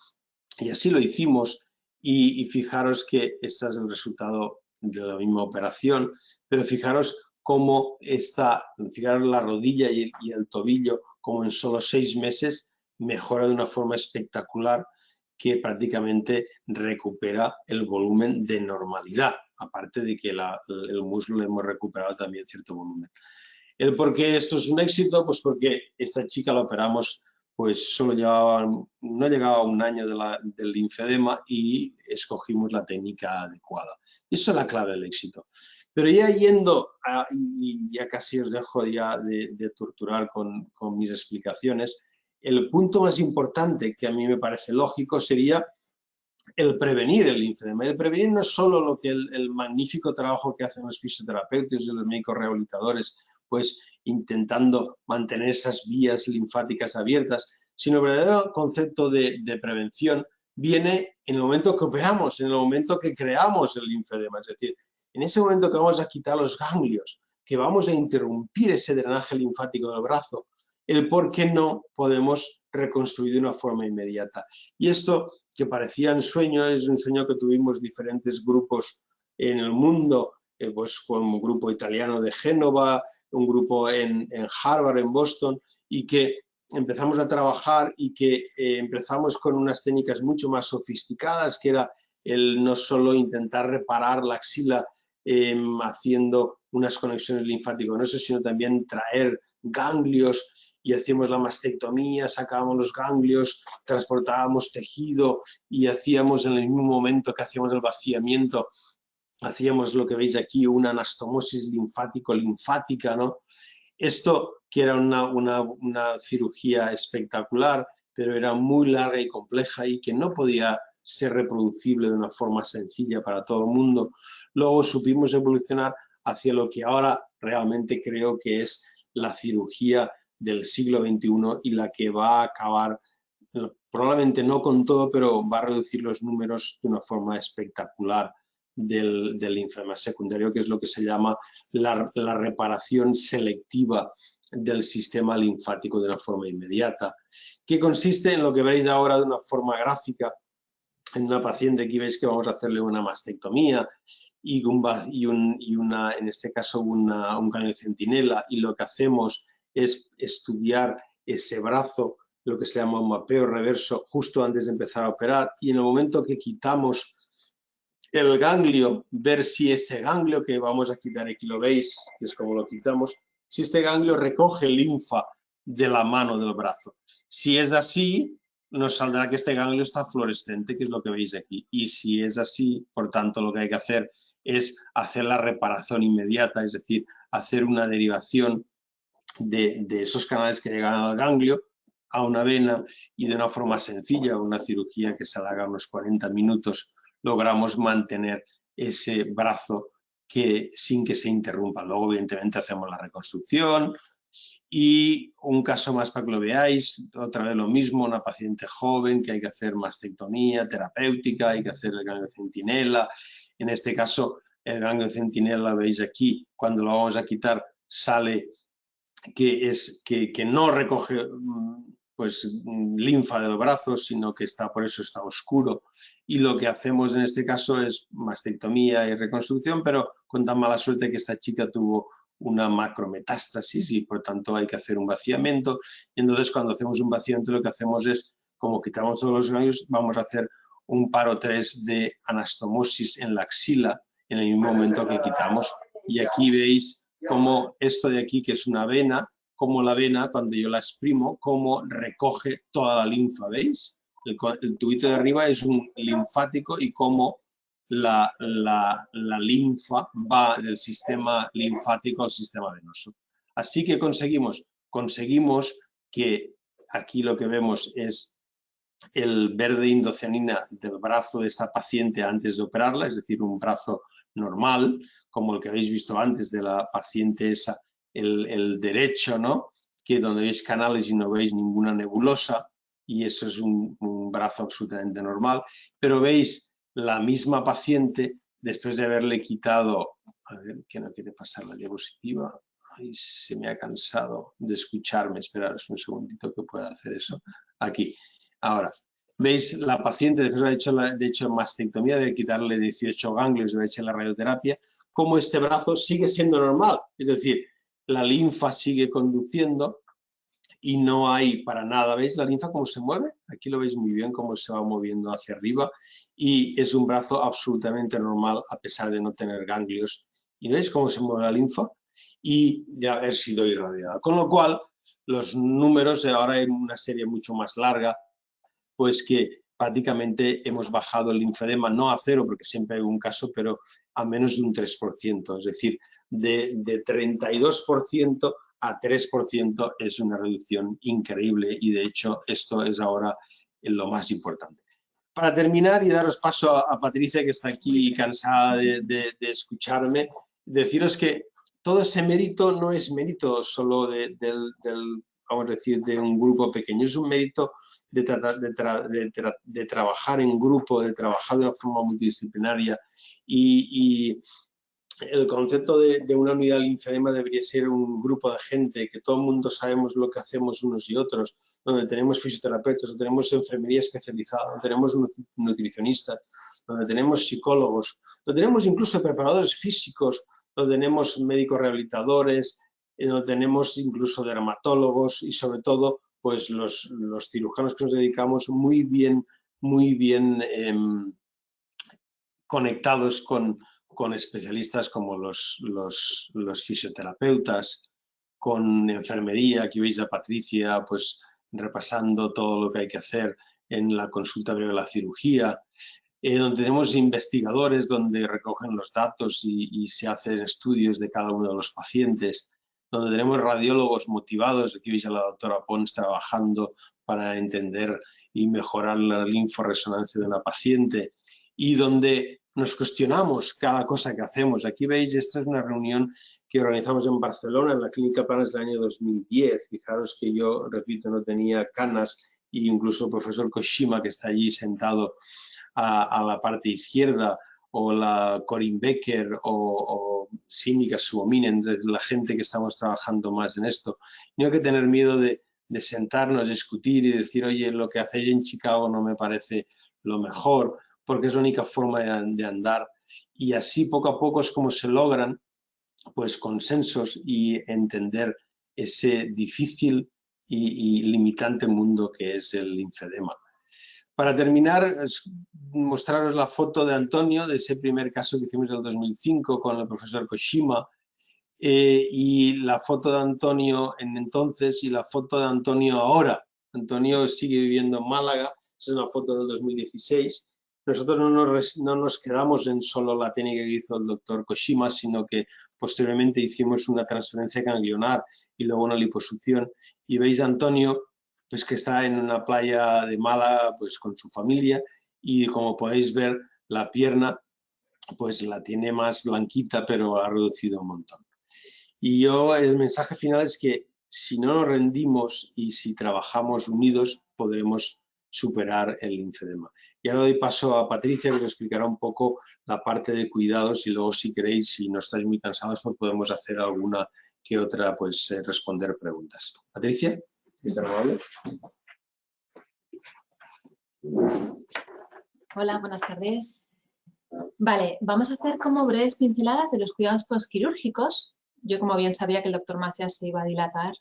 y así lo hicimos y fijaros que este es el resultado de la misma operación, pero fijaros cómo está, fijaros la rodilla y el tobillo, como en solo 6 meses mejora de una forma espectacular que prácticamente recupera el volumen de normalidad, aparte de que el muslo le hemos recuperado también cierto volumen. ¿El por qué esto es un éxito? Pues porque esta chica la operamos, pues solo no llegaba a 1 año del linfedema y escogimos la técnica adecuada. Eso es la clave del éxito. Pero ya yendo, y ya casi os dejo ya de torturar con mis explicaciones, el punto más importante que a mí me parece lógico sería el prevenir el linfedema. El prevenir no es solo lo que el magnífico trabajo que hacen los fisioterapeutas y los médicos rehabilitadores, pues intentando mantener esas vías linfáticas abiertas, sino el verdadero concepto de prevención viene en el momento que operamos, en el momento que creamos el linfedema, es decir, en ese momento que vamos a quitar los ganglios, que vamos a interrumpir ese drenaje linfático del brazo, el por qué no podemos reconstruir de una forma inmediata. Y esto, que parecía un sueño, es un sueño que tuvimos diferentes grupos en el mundo, pues como un grupo italiano de Génova, un grupo en Harvard, en Boston, y que empezamos a trabajar y que empezamos con unas técnicas mucho más sofisticadas, que era el no solo intentar reparar la axila haciendo unas conexiones linfático-venosas, sino también traer ganglios y hacíamos la mastectomía, sacábamos los ganglios, transportábamos tejido y hacíamos en el mismo momento que hacíamos el vaciamiento, hacíamos lo que veis aquí, una anastomosis linfática, ¿no? Esto que era una cirugía espectacular, pero era muy larga y compleja y que no podía ser reproducible de una forma sencilla para todo el mundo. Luego supimos evolucionar hacia lo que ahora realmente creo que es la cirugía del siglo XXI y la que va a acabar, probablemente no con todo, pero va a reducir los números de una forma espectacular del linfoma secundario, que es lo que se llama la reparación selectiva del sistema linfático de una forma inmediata, que consiste en lo que veréis ahora de una forma gráfica, en una paciente. Aquí veis que vamos a hacerle una mastectomía y en este caso un ganglio centinela, y lo que hacemos es estudiar ese brazo, lo que se llama un mapeo reverso, justo antes de empezar a operar, y en el momento que quitamos el ganglio, ver si este ganglio que vamos a quitar, aquí lo veis, que es como lo quitamos, si este ganglio recoge linfa de la mano del brazo. Si es así, nos saldrá que este ganglio está fluorescente, que es lo que veis aquí. Y si es así, por tanto, lo que hay que hacer es hacer la reparación inmediata, es decir, hacer una derivación de esos canales que llegan al ganglio a una vena, y de una forma sencilla, una cirugía que se haga unos 40 minutos, logramos mantener ese brazo sin que se interrumpa. Luego, evidentemente, hacemos la reconstrucción. Y un caso más para que lo veáis, otra vez lo mismo, una paciente joven que hay que hacer mastectomía terapéutica, hay que hacer el ganglio centinela. En este caso, el ganglio centinela, veis aquí, cuando lo vamos a quitar, sale que no recoge pues linfa del brazo, sino que por eso está oscuro, y lo que hacemos en este caso es mastectomía y reconstrucción, pero con tan mala suerte que esta chica tuvo una macrometástasis y por tanto hay que hacer un vaciamiento. Y entonces, cuando hacemos un vaciamiento, lo que hacemos es, como quitamos todos los ganglios, vamos a hacer un paro 3 de anastomosis en la axila en el mismo momento que quitamos. Y aquí veis como esto de aquí, que es una vena, como la vena, cuando yo la exprimo, como recoge toda la linfa, ¿veis? El tubito de arriba es un linfático, y como la linfa va del sistema linfático al sistema venoso. Así que conseguimos que aquí lo que vemos es el verde indocianina del brazo de esta paciente antes de operarla, es decir, un brazo normal, como el que habéis visto antes de la paciente esa, el derecho, ¿no? Que donde veis canales y no veis ninguna nebulosa, y eso es un brazo absolutamente normal. Pero veis la misma paciente, después de haberle quitado, a ver, que no quiere pasar la diapositiva, ay, se me ha cansado de escucharme, esperaros un segundito que pueda hacer eso, aquí. Ahora, veis la paciente, después de hecho mastectomía, de quitarle 18 ganglios, de hecho la radioterapia, cómo este brazo sigue siendo normal, es decir, la linfa sigue conduciendo y no hay para nada, ¿veis la linfa cómo se mueve? Aquí lo veis muy bien cómo se va moviendo hacia arriba, y es un brazo absolutamente normal a pesar de no tener ganglios. ¿Y veis cómo se mueve la linfa? Y de haber sido irradiada. Con lo cual, los números, ahora en una serie mucho más larga, pues que prácticamente hemos bajado el linfedema, no a 0, porque siempre hay un caso, pero a menos de un 3%, es decir, de 32% a 3% es una reducción increíble, y de hecho esto es ahora lo más importante. Para terminar y daros paso a Patricia, que está aquí cansada de escucharme, deciros que todo ese mérito no es mérito solo vamos a decir, de un grupo pequeño, es un mérito de trabajar en grupo, de trabajar de una forma multidisciplinaria, y el concepto de una unidad de linfedema debería ser un grupo de gente que todo el mundo sabemos lo que hacemos unos y otros, donde tenemos fisioterapeutas, donde tenemos enfermería especializada, donde tenemos nutricionistas, donde tenemos psicólogos, donde tenemos incluso preparadores físicos, donde tenemos médicos rehabilitadores, donde tenemos incluso dermatólogos, y sobre todo pues los cirujanos que nos dedicamos muy bien conectados con especialistas como los fisioterapeutas, con enfermería. Aquí veis a Patricia pues repasando todo lo que hay que hacer en la consulta breve de la cirugía, donde tenemos investigadores donde recogen los datos y se hacen estudios de cada uno de los pacientes, donde tenemos radiólogos motivados. Aquí veis a la doctora Pons trabajando para entender y mejorar la linforresonancia de una paciente, y donde nos cuestionamos cada cosa que hacemos. Aquí veis, esta es una reunión que organizamos en Barcelona, en la Clínica Planas del año 2010. Fijaros que yo, repito, no tenía canas, e incluso el profesor Koshima, que está allí sentado a la parte izquierda, o la Corinne Becker o Sinika Suominen, la gente que estamos trabajando más en esto. No hay que tener miedo de sentarnos, discutir y decir, oye, lo que hacéis en Chicago no me parece lo mejor, porque es la única forma de andar. Y así poco a poco es como se logran pues consensos y entender ese difícil y limitante mundo que es el linfedema. Para terminar, mostraros la foto de Antonio, de ese primer caso que hicimos en el 2005 con el profesor Koshima, y la foto de Antonio en entonces y la foto de Antonio ahora. Antonio sigue viviendo en Málaga, es una foto del 2016. Nosotros no nos quedamos en solo la técnica que hizo el doctor Koshima, sino que posteriormente hicimos una transferencia ganglionar y luego una liposucción. Y veis a Antonio, pues que está en una playa de Málaga pues con su familia, y como podéis ver la pierna pues la tiene más blanquita, pero ha reducido un montón. Y el mensaje final es que si no nos rendimos y si trabajamos unidos podremos superar el linfedema. Y ahora doy paso a Patricia, que nos explicará un poco la parte de cuidados, y luego si queréis, si no estáis muy cansados, pues podemos hacer alguna que otra, pues responder preguntas. Patricia, ¿es tan amable? Hola, buenas tardes. Vale, vamos a hacer como breves pinceladas de los cuidados postquirúrgicos. Yo, como bien sabía que el doctor Masias se iba a dilatar,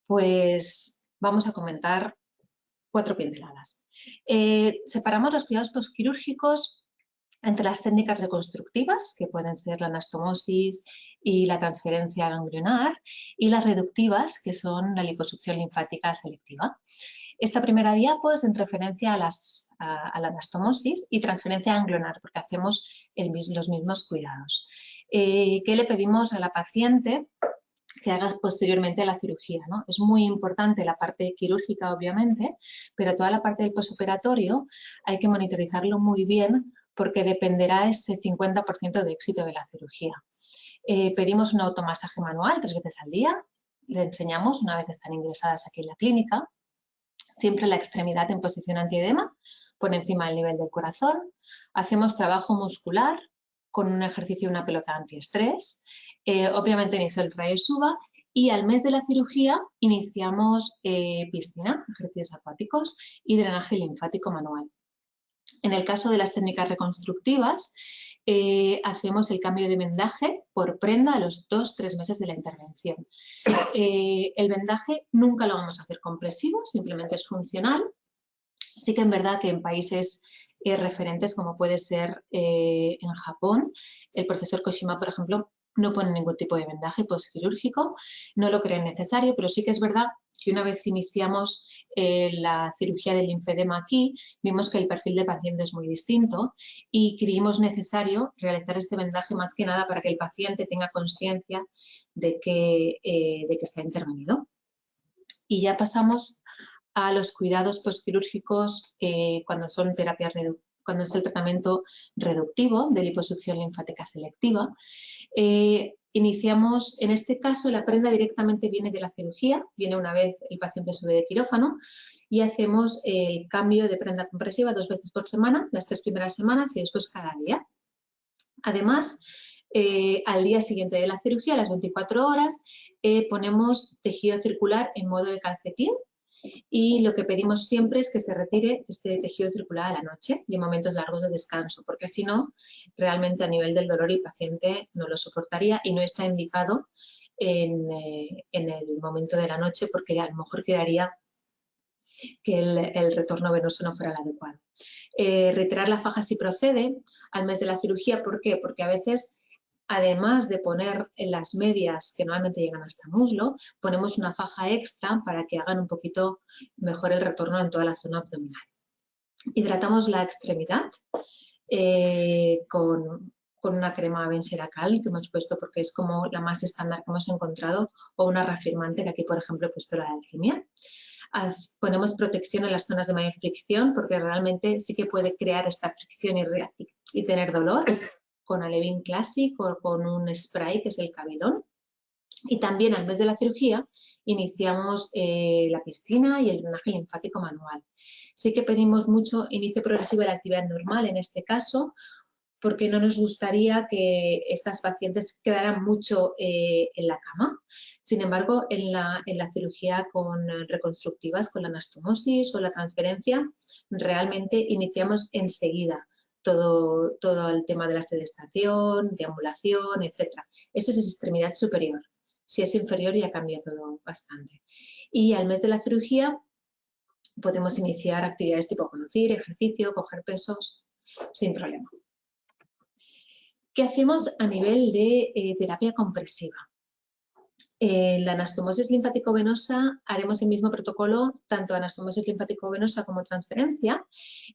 pues vamos a comentar 4 pinceladas. Separamos los cuidados postquirúrgicos entre las técnicas reconstructivas, que pueden ser la anastomosis y la transferencia ganglionar, y las reductivas, que son la liposucción linfática selectiva. Esta primera diapo es en referencia a la anastomosis y transferencia ganglionar, porque hacemos los mismos cuidados. ¿Qué le pedimos a la paciente que haga posteriormente a la cirugía, ¿no? Es muy importante la parte quirúrgica, obviamente, pero toda la parte del posoperatorio hay que monitorizarlo muy bien, porque dependerá ese 50% de éxito de la cirugía. Pedimos un automasaje manual 3 veces al día, le enseñamos una vez están ingresadas aquí en la clínica, siempre la extremidad en posición antiedema, por encima del nivel del corazón. Hacemos trabajo muscular con un ejercicio de una pelota antiestrés, obviamente inicio el rayo suba, y al mes de la cirugía iniciamos piscina, ejercicios acuáticos y drenaje linfático manual. En el caso de las técnicas reconstructivas, hacemos el cambio de vendaje por prenda a los 2-3 meses de la intervención. El vendaje nunca lo vamos a hacer compresivo, simplemente es funcional. Sí que en verdad que en países referentes como puede ser en Japón, el profesor Koshima, por ejemplo, no pone ningún tipo de vendaje postquirúrgico, no lo creen necesario, pero sí que es verdad que una vez iniciamos la cirugía del linfedema aquí, vimos que el perfil de paciente es muy distinto y creímos necesario realizar este vendaje más que nada para que el paciente tenga conciencia de que está intervenido. Y ya pasamos a los cuidados postquirúrgicos cuando son terapias cuando es el tratamiento reductivo de liposucción linfática selectiva. Iniciamos, en este caso, la prenda directamente viene de la cirugía, viene una vez el paciente sube de quirófano y hacemos el cambio de prenda compresiva 2 veces por semana, las 3 primeras semanas y después cada día. Además, al día siguiente de la cirugía, a las 24 horas, ponemos tejido circular en modo de calcetín, y lo que pedimos siempre es que se retire este tejido circular a la noche y en momentos largos de descanso, porque si no, realmente a nivel del dolor el paciente no lo soportaría y no está indicado en el momento de la noche, porque a lo mejor crearía que el retorno venoso no fuera el adecuado. Retirar la faja si procede al mes de la cirugía, ¿por qué? Porque a veces, además de poner en las medias que normalmente llegan hasta muslo, ponemos una faja extra para que hagan un poquito mejor el retorno en toda la zona abdominal. Hidratamos la extremidad con una crema benseracal que hemos puesto porque es como la más estándar que hemos encontrado, o una reafirmante, que aquí por ejemplo he puesto la de alquimia. Ponemos protección en las zonas de mayor fricción porque realmente sí que puede crear esta fricción y tener dolor, con Alevin Classic o con un spray que es el Cabelón. Y también al mes de la cirugía iniciamos la piscina y el drenaje linfático manual. Sí que pedimos mucho inicio progresivo de la actividad normal en este caso, porque no nos gustaría que estas pacientes quedaran mucho en la cama. Sin embargo, en la cirugía con reconstructivas, con la anastomosis o la transferencia, realmente iniciamos enseguida todo el tema de la sedestación, deambulación, etc. Eso es extremidad superior. Si es inferior ya cambia todo bastante. Y al mes de la cirugía podemos iniciar actividades tipo conducir, ejercicio, coger pesos, sin problema. ¿Qué hacemos a nivel de terapia compresiva? En la anastomosis linfático-venosa haremos el mismo protocolo, tanto anastomosis linfático-venosa como transferencia,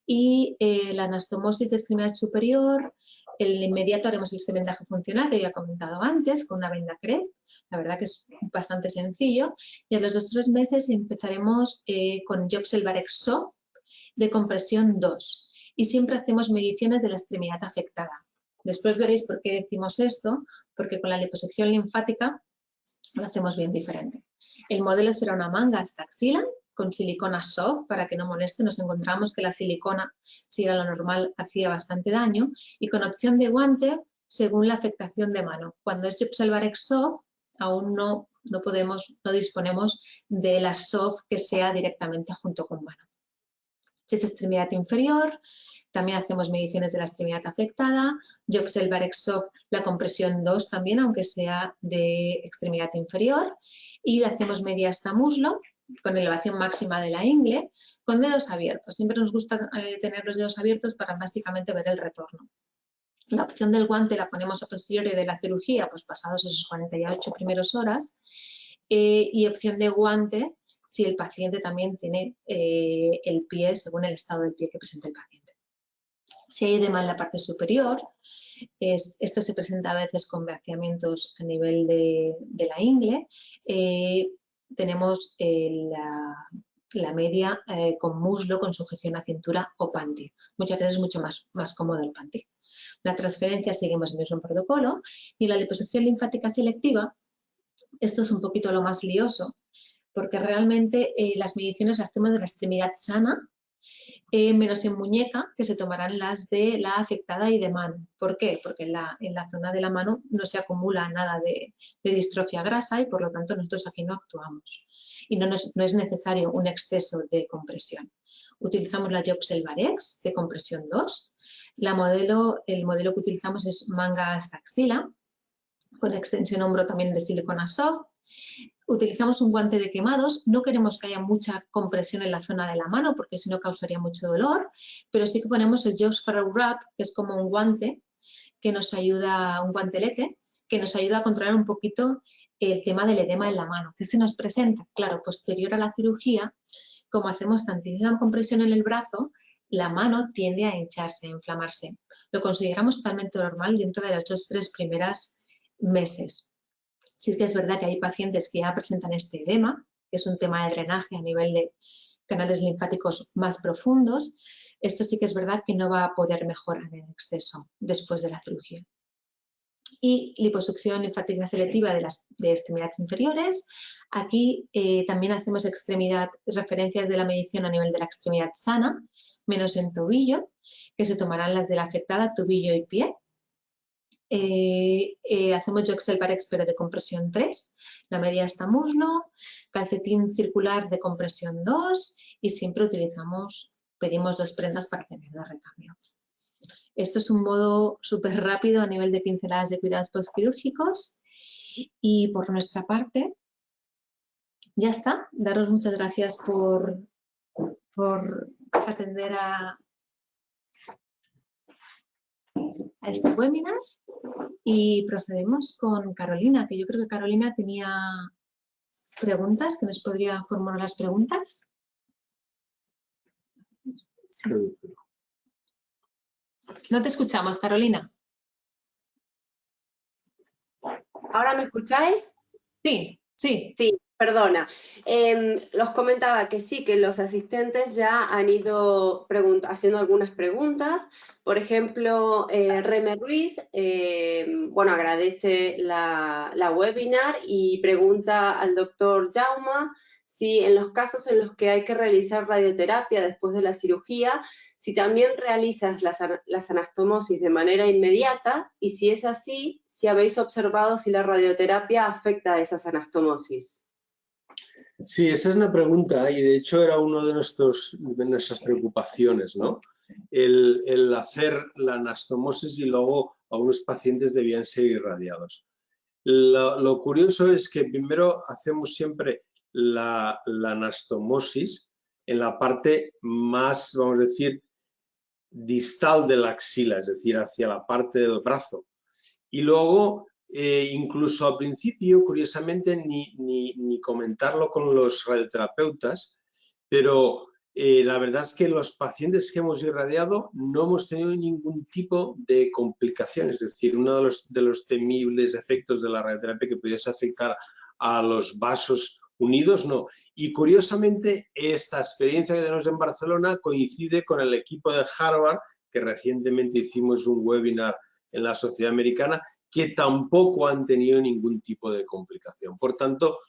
y la anastomosis de extremidad superior, el inmediato haremos el vendaje funcional, que ya he comentado antes, con una venda CREP, la verdad que es bastante sencillo, y a los 2 o 3 meses empezaremos con Joxelvarex Soft de compresión 2, y siempre hacemos mediciones de la extremidad afectada. Después veréis por qué decimos esto, porque con la liposección linfática lo hacemos bien diferente. El modelo será una manga hasta axila con silicona soft para que no moleste. Nos encontramos que la silicona, si era lo normal, hacía bastante daño, y con opción de guante según la afectación de mano. Cuando es Joxelvarex Soft, aún no disponemos de la soft que sea directamente junto con mano. Si es extremidad inferior, también hacemos mediciones de la extremidad afectada, Joxelvarex Soft, la compresión 2 también, aunque sea de extremidad inferior, y le hacemos media hasta muslo, con elevación máxima de la ingle, con dedos abiertos. Siempre nos gusta tener los dedos abiertos para básicamente ver el retorno. La opción del guante la ponemos a posteriori de la cirugía, pues pasados esos 48 primeras horas, y opción de guante si el paciente también tiene el pie según el estado del pie que presenta el paciente. Si hay edema en la parte superior, esto se presenta a veces con vaciamientos a nivel de la ingle. Tenemos la media con muslo, con sujeción a cintura o panty. Muchas veces es mucho más cómodo el panty. La transferencia seguimos el mismo protocolo, y la liposección linfática selectiva, esto es un poquito lo más lioso, porque realmente las mediciones las hacemos de la extremidad sana, menos en muñeca, que se tomarán las de la afectada y de mano. ¿Por qué? Porque en la zona de la mano no se acumula nada de distrofia grasa y por lo tanto nosotros aquí no actuamos. Y no es necesario un exceso de compresión. Utilizamos la Joxelvarex de compresión 2. El modelo que utilizamos es manga hasta axila, con extensión hombro también de silicona soft. Utilizamos un guante de quemados, no queremos que haya mucha compresión en la zona de la mano porque si no causaría mucho dolor, pero sí que ponemos el Joxfarrow Wrap, que es como un guante que nos ayuda, un guantelete, que nos ayuda a controlar un poquito el tema del edema en la mano. ¿Qué se nos presenta? Claro, posterior a la cirugía, como hacemos tantísima compresión en el brazo, la mano tiende a hincharse, a inflamarse. Lo consideramos totalmente normal dentro de los 2 o 3 primeros meses. Sí que es verdad que hay pacientes que ya presentan este edema, que es un tema de drenaje a nivel de canales linfáticos más profundos. Esto sí que es verdad que no va a poder mejorar en exceso después de la cirugía. Y liposucción linfática selectiva de extremidades inferiores. Aquí también hacemos referencias de la medición a nivel de la extremidad sana, menos en tobillo, que se tomarán las de la afectada tobillo y pie. Hacemos Joxelvarex pero de compresión 3, la media hasta muslo, calcetín circular de compresión 2 y siempre pedimos 2 prendas para tener de recambio. Esto es un modo súper rápido a nivel de pinceladas de cuidados postquirúrgicos y por nuestra parte ya está. Daros muchas gracias por atender a este webinar. Y procedemos con Carolina, que yo creo que Carolina tenía preguntas, que nos podría formular las preguntas. Sí. No te escuchamos, Carolina. ¿Ahora me escucháis? Sí, sí. Sí, perdona. Los comentaba que sí, que los asistentes ya han ido haciendo algunas preguntas. Por ejemplo, Reme Ruiz, bueno, agradece la webinar y pregunta al doctor Jaume si en los casos en los que hay que realizar radioterapia después de la cirugía, si también realizas las anastomosis de manera inmediata, y si es así, si habéis observado si la radioterapia afecta a esas anastomosis. Sí, esa es una pregunta y de hecho era una de nuestras preocupaciones, ¿no? El hacer la anastomosis y luego algunos pacientes debían ser irradiados. Lo curioso es que primero hacemos siempre la anastomosis en la parte más, vamos a decir, distal de la axila, es decir, hacia la parte del brazo. Y luego, incluso al principio, curiosamente, ni comentarlo con los radioterapeutas, pero la verdad es que los pacientes que hemos irradiado no hemos tenido ningún tipo de complicación. Es decir, uno de los temibles efectos de la radioterapia que pudiese afectar a los vasos unidos, no. Y curiosamente, esta experiencia que tenemos en Barcelona coincide con el equipo de Harvard, que recientemente hicimos un webinar en la Sociedad Americana, que tampoco han tenido ningún tipo de complicación. Por tanto,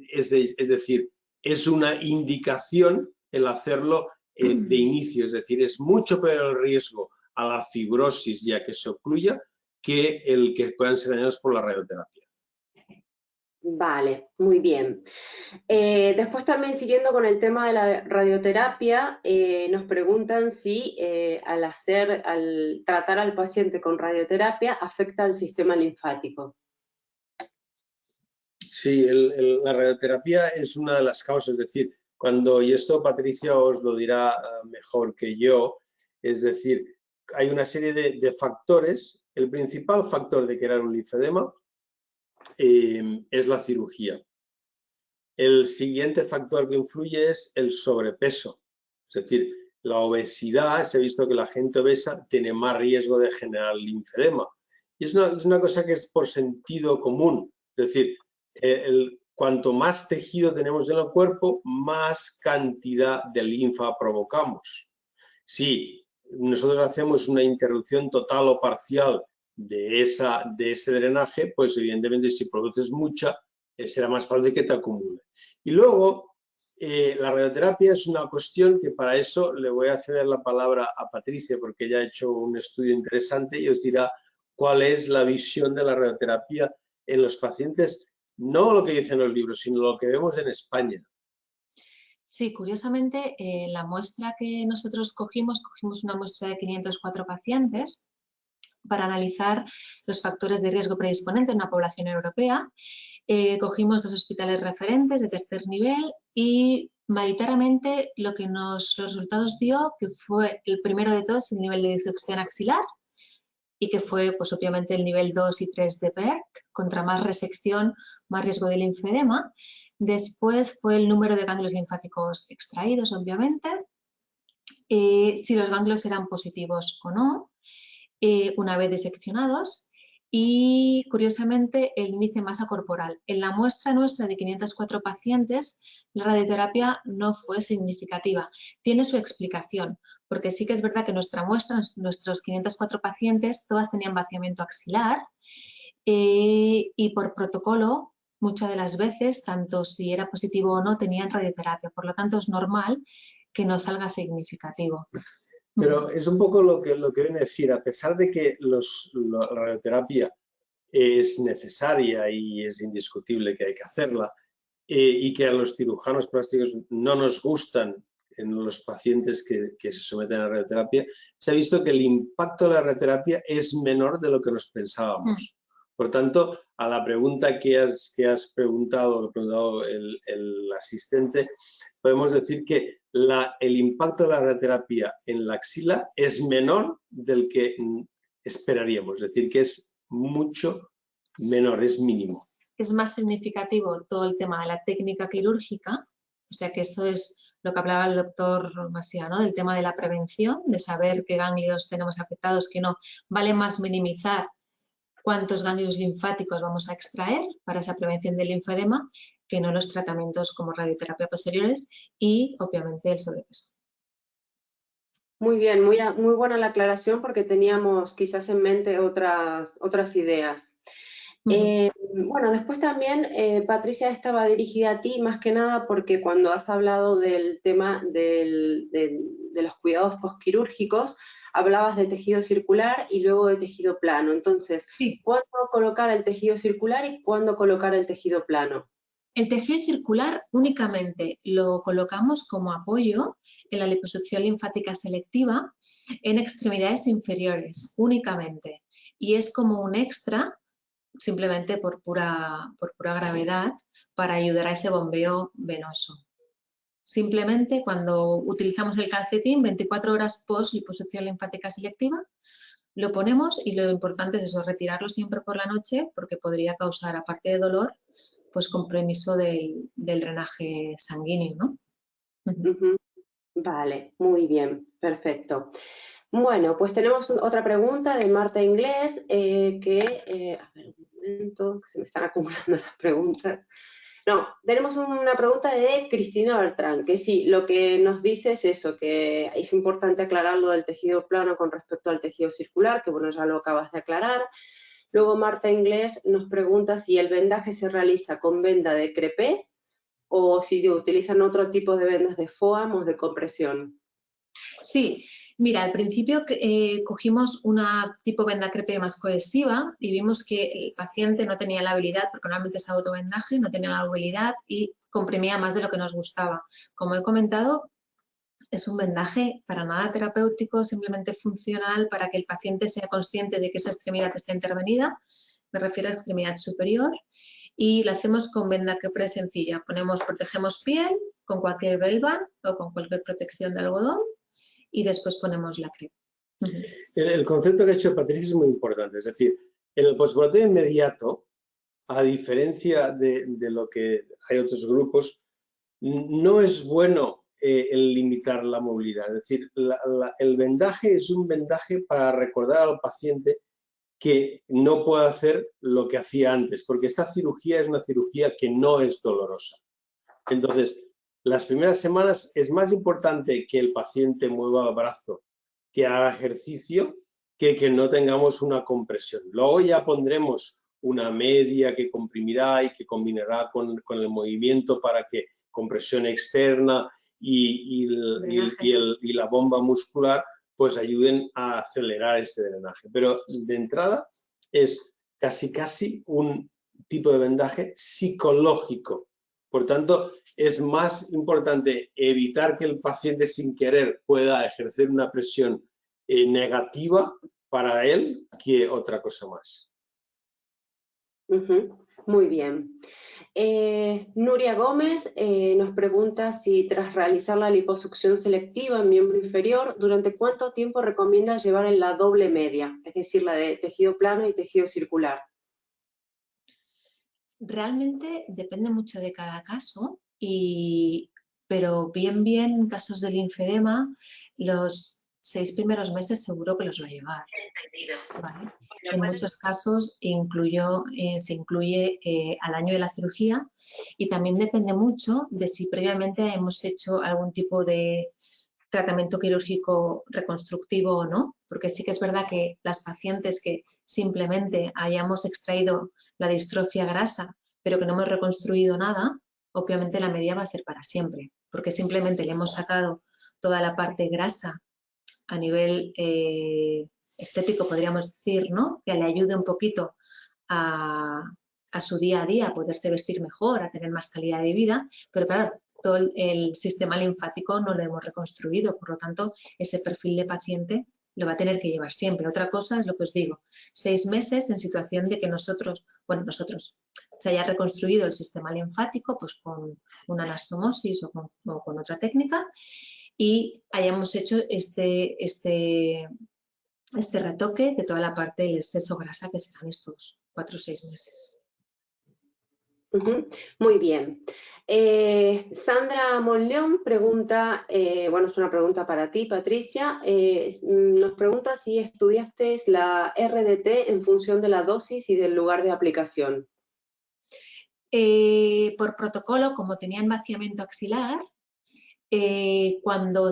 es decir, es una indicación el hacerlo de inicio, es decir, es mucho peor el riesgo a la fibrosis y a que se ocluya que el que puedan ser dañados por la radioterapia. Vale, muy bien. Después también siguiendo con el tema de la radioterapia, nos preguntan si al tratar al paciente con radioterapia afecta al sistema linfático. Sí, la radioterapia es una de las causas, es decir, y esto Patricia os lo dirá mejor que yo, es decir, hay una serie de factores. El principal factor de crear un linfedema es la cirugía. El siguiente factor que influye es el sobrepeso, es decir, la obesidad. Se ha visto que la gente obesa tiene más riesgo de generar linfedema. Y es una cosa que es por sentido común, es decir, cuanto más tejido tenemos en el cuerpo, más cantidad de linfa provocamos. Si nosotros hacemos una interrupción total o parcial de ese drenaje, pues evidentemente si produces mucha, será más fácil que te acumule. Y luego, la radioterapia es una cuestión que para eso le voy a ceder la palabra a Patricia, porque ella ha hecho un estudio interesante y os dirá cuál es la visión de la radioterapia en los pacientes, no lo que dicen los libros, sino lo que vemos en España. Sí, curiosamente, la muestra que nosotros cogimos una muestra de 504 pacientes para analizar los factores de riesgo predisponente en una población europea. Cogimos 2 hospitales referentes de tercer nivel y mayoritariamente los resultados dio que fue el primero de todos el nivel de disección axilar y que fue pues obviamente el nivel 2 y 3 de PERC, contra más resección, más riesgo de linfedema. Después fue el número de ganglios linfáticos extraídos, obviamente, si los ganglios eran positivos o no, una vez diseccionados, y curiosamente el índice de masa corporal. En la muestra nuestra de 504 pacientes, la radioterapia no fue significativa. Tiene su explicación, porque sí que es verdad que nuestra muestra, nuestros 504 pacientes, todas tenían vaciamiento axilar y por protocolo, muchas de las veces, tanto si era positivo o no, tenían radioterapia. Por lo tanto, es normal que no salga significativo. Pero es un poco lo que viene a decir, a pesar de que la radioterapia es necesaria y es indiscutible que hay que hacerla, y que a los cirujanos plásticos no nos gustan en los pacientes que se someten a la radioterapia, se ha visto que el impacto de la radioterapia es menor de lo que nos pensábamos. Por tanto, a la pregunta que has preguntado, el asistente, podemos decir que el impacto de la radioterapia en la axila es menor del que esperaríamos, es decir, que es mucho menor, es mínimo. Es más significativo todo el tema de la técnica quirúrgica, o sea que esto es lo que hablaba el doctor Masia, ¿no? Del tema de la prevención, de saber qué ganglios tenemos afectados, que no. Vale más minimizar cuántos ganglios linfáticos vamos a extraer para esa prevención del linfedema que no los tratamientos como radioterapia posteriores y obviamente el sobrepeso. Muy bien, muy buena la aclaración porque teníamos quizás en mente otras ideas. Bueno, después también, Patricia, esta va dirigida a ti, más que nada porque cuando has hablado del tema de los cuidados postquirúrgicos, hablabas de tejido circular y luego de tejido plano. Entonces, Sí. ¿cuándo colocar el tejido circular y cuándo colocar el tejido plano? El tejido circular únicamente lo colocamos como apoyo en la liposucción linfática selectiva en extremidades inferiores, únicamente. Y es como un extra, simplemente por pura gravedad, para ayudar a ese bombeo venoso. Simplemente cuando utilizamos el calcetín, 24 horas post liposucción linfática selectiva, lo ponemos y lo importante es eso, retirarlo siempre por la noche porque podría causar, aparte de dolor, pues compromiso del drenaje sanguíneo, ¿no? Vale, muy bien, perfecto. Bueno, pues tenemos otra pregunta de Marta Inglés, a ver un momento, que se me están acumulando las preguntas. No, tenemos una pregunta de Cristina Bertrán, que sí, lo que nos dice es eso, que es importante aclarar lo del tejido plano con respecto al tejido circular, que bueno, ya lo acabas de aclarar. Luego Marta Inglés nos pregunta si el vendaje se realiza con venda de crepé o si utilizan otro tipo de vendas de FOAM o de compresión. Sí, mira, al principio cogimos una tipo venda crepé más cohesiva y vimos que el paciente no tenía la habilidad, porque normalmente es autovendaje, no tenía la habilidad y comprimía más de lo que nos gustaba. Como he comentado, es un vendaje para nada terapéutico, simplemente funcional para que el paciente sea consciente de que esa extremidad está intervenida, me refiero a extremidad superior, y lo hacemos con venda crepé sencilla. Protegemos piel con cualquier Bellband o con cualquier protección de algodón y después ponemos la crema. El concepto que ha hecho Patricia es muy importante, es decir, en el postoperatorio inmediato, a diferencia de lo que hay otros grupos, no es bueno el limitar la movilidad. Es decir, el vendaje es un vendaje para recordar al paciente que no puede hacer lo que hacía antes, porque esta cirugía es una cirugía que no es dolorosa. Entonces, las primeras semanas es más importante que el paciente mueva el brazo, que haga ejercicio, que no tengamos una compresión. Luego ya pondremos una media que comprimirá y que combinará con el movimiento para que compresión externa y la bomba muscular pues ayuden a acelerar ese drenaje. Pero de entrada es casi un tipo de vendaje psicológico. Por tanto, es más importante evitar que el paciente sin querer pueda ejercer una presión negativa para él que otra cosa más. Muy bien. Nuria Gómez nos pregunta si tras realizar la liposucción selectiva en miembro inferior, ¿durante cuánto tiempo recomienda llevar en la doble media? Es decir, la de tejido plano y tejido circular. Realmente depende mucho de cada caso, pero bien en casos de linfedema, los 6 primeros meses seguro que los va a llevar. ¿Vale? En muchos casos se incluye al año de la cirugía y también depende mucho de si previamente hemos hecho algún tipo de tratamiento quirúrgico reconstructivo o no, porque sí que es verdad que las pacientes que simplemente hayamos extraído la distrofia grasa, pero que no hemos reconstruido nada, obviamente la media va a ser para siempre, porque simplemente le hemos sacado toda la parte grasa a nivel estético, podríamos decir, ¿no? Que le ayude un poquito a su día a día, a poderse vestir mejor, a tener más calidad de vida, pero claro, todo el sistema linfático no lo hemos reconstruido, por lo tanto, ese perfil de paciente lo va a tener que llevar siempre. Otra cosa es lo que os digo, 6 meses en situación de que nosotros se haya reconstruido el sistema linfático pues con una anastomosis o con otra técnica y hayamos hecho este retoque de toda la parte del exceso grasa que serán estos 4 o 6 meses. Muy bien. Sandra Monleón pregunta, bueno, es una pregunta para ti, Patricia, nos pregunta si estudiaste la RDT en función de la dosis y del lugar de aplicación. Por protocolo, como tenían vaciamiento axilar, cuando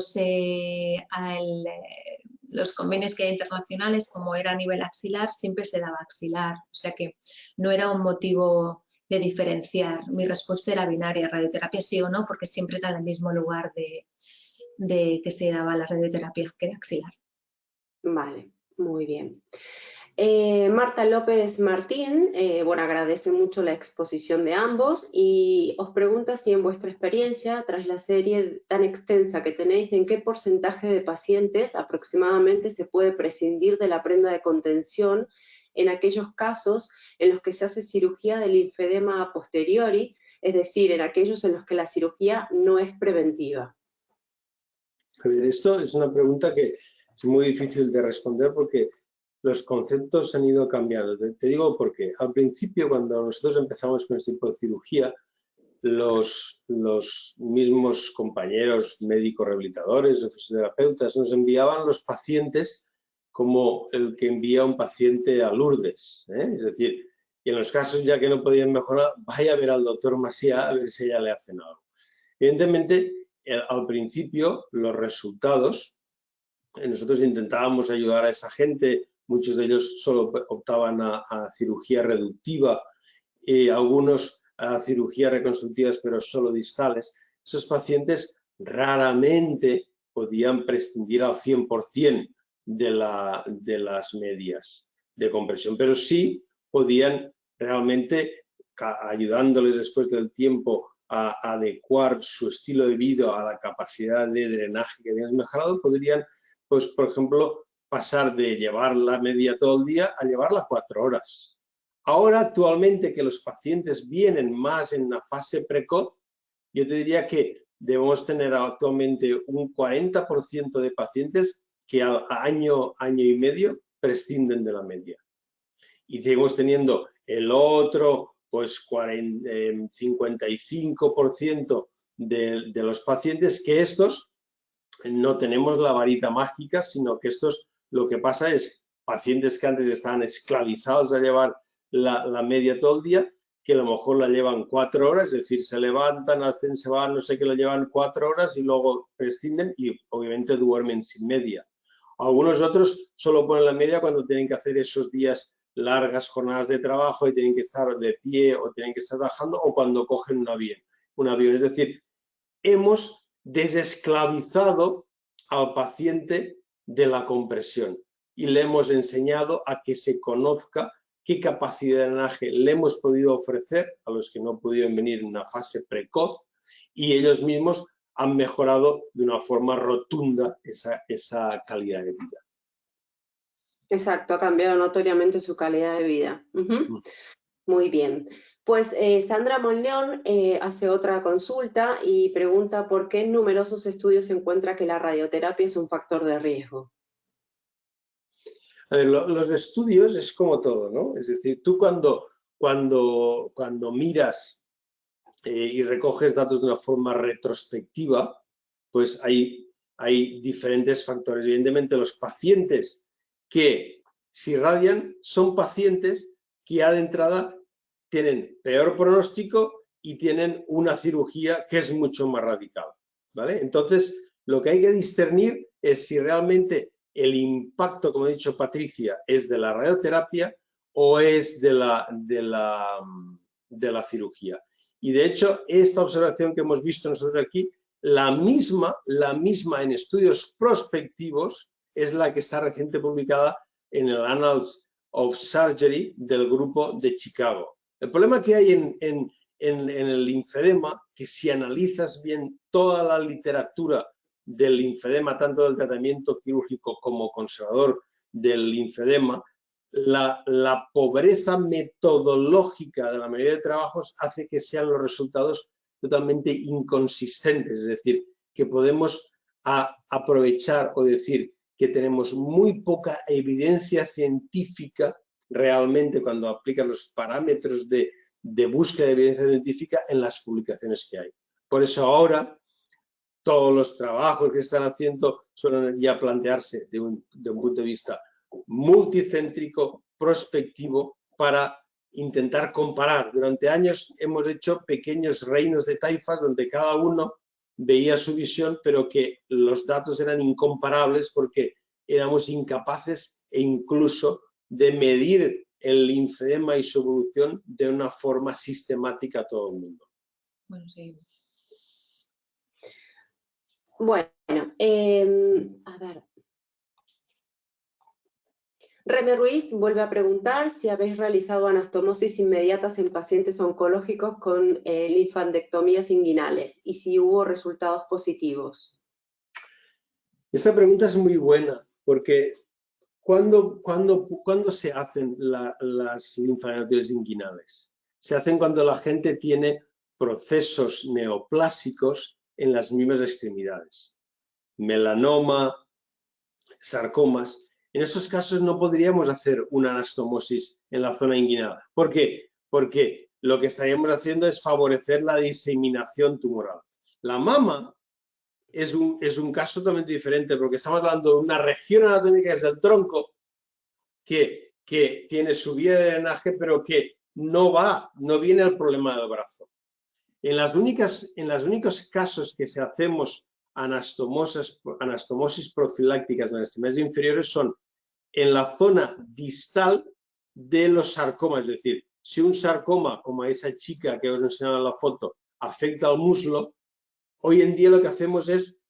los convenios que hay internacionales, como era a nivel axilar, siempre se daba axilar. O sea que no era un motivo de diferenciar. Mi respuesta era binaria, radioterapia sí o no, porque siempre era en el mismo lugar de que se daba la radioterapia, que era axilar. Vale, muy bien. Marta López Martín, bueno, agradece mucho la exposición de ambos y os pregunta si en vuestra experiencia, tras la serie tan extensa que tenéis, ¿en qué porcentaje de pacientes aproximadamente se puede prescindir de la prenda de contención en aquellos casos en los que se hace cirugía del linfedema a posteriori, es decir, en aquellos en los que la cirugía no es preventiva? A ver, esto es una pregunta que es muy difícil de responder porque los conceptos han ido cambiando. Te digo por qué. Al principio, cuando nosotros empezamos con este tipo de cirugía, los mismos compañeros médicos rehabilitadores o fisioterapeutas nos enviaban los pacientes como el que envía un paciente a Lourdes, ¿eh? Es decir, y en los casos ya que no podían mejorar, vaya a ver al doctor Macià a ver si ella le hacen algo. Evidentemente, al principio, los resultados, nosotros intentábamos ayudar a esa gente, muchos de ellos solo optaban a cirugía reductiva, algunos a cirugías reconstructivas, pero solo distales. Esos pacientes raramente podían prescindir al 100% de las medias de compresión, pero sí podían realmente, ayudándoles después del tiempo a adecuar su estilo de vida a la capacidad de drenaje que habían mejorado, podrían, pues, por ejemplo, pasar de llevar la media todo el día a llevarla 4 horas. Ahora, actualmente, que los pacientes vienen más en una fase precoz, yo te diría que debemos tener actualmente un 40% de pacientes que al año y medio prescinden de la media. Y seguimos teniendo el otro, pues 55% de los pacientes que estos no tenemos la varita mágica, sino que estos lo que pasa es pacientes que antes estaban esclavizados a llevar la media todo el día, que a lo mejor la llevan 4 horas, es decir, se levantan, hacen, se van, no sé qué, la llevan 4 horas y luego prescinden y obviamente duermen sin media. Algunos otros solo ponen la media cuando tienen que hacer esos días largas jornadas de trabajo y tienen que estar de pie o tienen que estar trabajando o cuando cogen un avión. Es decir, hemos desesclavizado al paciente de la compresión y le hemos enseñado a que se conozca qué capacidad de drenaje le hemos podido ofrecer a los que no pudieron venir en una fase precoz y ellos mismos han mejorado de una forma rotunda esa calidad de vida. Exacto, ha cambiado notoriamente su calidad de vida. Muy bien. Pues Sandra Monleón hace otra consulta y pregunta por qué en numerosos estudios se encuentra que la radioterapia es un factor de riesgo. A ver, los estudios es como todo, ¿no? Es decir, tú cuando miras y recoges datos de una forma retrospectiva, pues hay diferentes factores. Evidentemente, los pacientes que se irradian son pacientes que ya de entrada tienen peor pronóstico y tienen una cirugía que es mucho más radical, ¿vale? Entonces, lo que hay que discernir es si realmente el impacto, como ha dicho Patricia, es de la radioterapia o es de la cirugía. Y de hecho, esta observación que hemos visto nosotros aquí, la misma en estudios prospectivos es la que está reciente publicada en el Annals of Surgery del grupo de Chicago. El problema que hay en el linfedema, que si analizas bien toda la literatura del linfedema, tanto del tratamiento quirúrgico como conservador del linfedema, la pobreza metodológica de la mayoría de trabajos hace que sean los resultados totalmente inconsistentes, es decir, que podemos aprovechar o decir que tenemos muy poca evidencia científica realmente cuando aplicas los parámetros de búsqueda de evidencia científica en las publicaciones que hay. Por eso ahora todos los trabajos que se están haciendo suelen ya plantearse de un punto de vista multicéntrico, prospectivo, para intentar comparar. Durante años hemos hecho pequeños reinos de taifas donde cada uno veía su visión, pero que los datos eran incomparables porque éramos incapaces e incluso de medir el linfedema y su evolución de una forma sistemática a todo el mundo. Bueno, sí. Bueno, a ver. Reme Ruiz vuelve a preguntar si habéis realizado anastomosis inmediatas en pacientes oncológicos con linfadectomías inguinales y si hubo resultados positivos. Esa pregunta es muy buena porque ¿cuándo se hacen las linfadenectomías inguinales? Se hacen cuando la gente tiene procesos neoplásicos en las mismas extremidades. Melanoma, sarcomas. En estos casos no podríamos hacer una anastomosis en la zona inguinal. ¿Por qué? Porque lo que estaríamos haciendo es favorecer la diseminación tumoral. La mama es un caso totalmente diferente porque estamos hablando de una región anatómica que es el tronco que tiene su vía de drenaje pero que no viene el problema del brazo. En los únicos casos que se hacemos anastomosis profilácticas en las extremidades inferiores son en la zona distal de los sarcomas, es decir, si un sarcoma, como esa chica que os enseñaba en la foto, afecta al muslo, hoy en día lo que hacemos es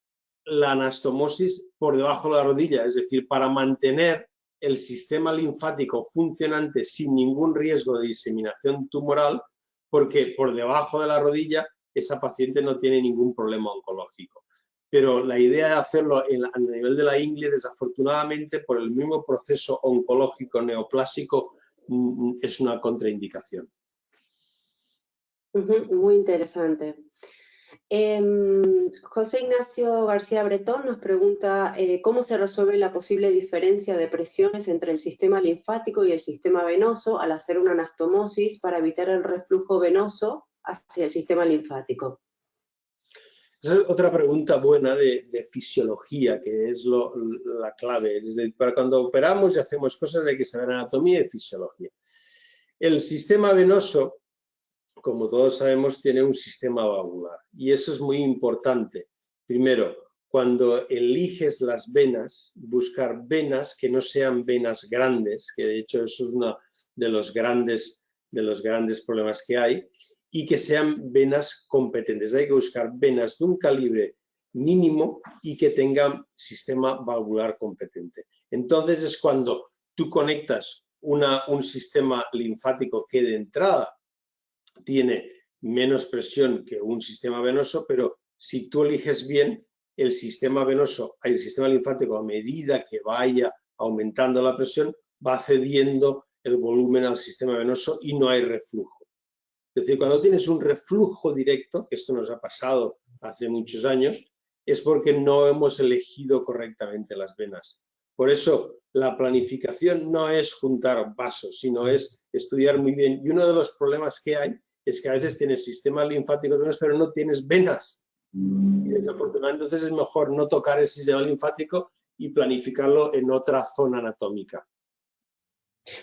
la anastomosis por debajo de la rodilla, es decir, para mantener el sistema linfático funcionante sin ningún riesgo de diseminación tumoral, porque por debajo de la rodilla esa paciente no tiene ningún problema oncológico. Pero la idea de hacerlo a nivel de la ingle, desafortunadamente, por el mismo proceso oncológico neoplásico, es una contraindicación. Muy interesante. José Ignacio García Bretón nos pregunta cómo se resuelve la posible diferencia de presiones entre el sistema linfático y el sistema venoso al hacer una anastomosis para evitar el reflujo venoso hacia el sistema linfático. Esa es otra pregunta buena de fisiología, que es la clave. Es decir, para cuando operamos y hacemos cosas hay que saber anatomía y fisiología. El sistema venoso, como todos sabemos, tiene un sistema valvular y eso es muy importante. Primero, cuando eliges las venas, buscar venas que no sean venas grandes, que de hecho eso es uno de los grandes problemas que hay, y que sean venas competentes. Hay que buscar venas de un calibre mínimo y que tengan sistema valvular competente. Entonces es cuando tú conectas un sistema linfático que de entrada tiene menos presión que un sistema venoso, pero si tú eliges bien el sistema venoso, el sistema linfático, a medida que vaya aumentando la presión, va cediendo el volumen al sistema venoso y no hay reflujo. Es decir, cuando tienes un reflujo directo, que esto nos ha pasado hace muchos años, es porque no hemos elegido correctamente las venas. Por eso la planificación no es juntar vasos, sino es estudiar muy bien. Y uno de los problemas que hay es que a veces tienes sistemas linfáticos buenos, pero no tienes venas. Y desafortunadamente entonces es mejor no tocar el sistema linfático y planificarlo en otra zona anatómica.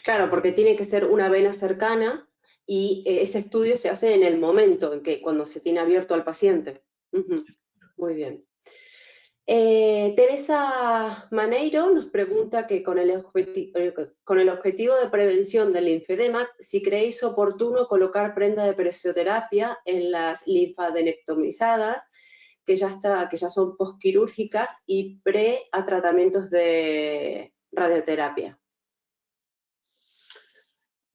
Claro, porque tiene que ser una vena cercana y ese estudio se hace en el momento en que cuando se tiene abierto al paciente. Muy bien. Teresa Maneiro nos pregunta que con el objetivo de prevención del linfedema, si creéis oportuno colocar prenda de presioterapia en las linfadenectomizadas que ya son postquirúrgicas y pre a tratamientos de radioterapia.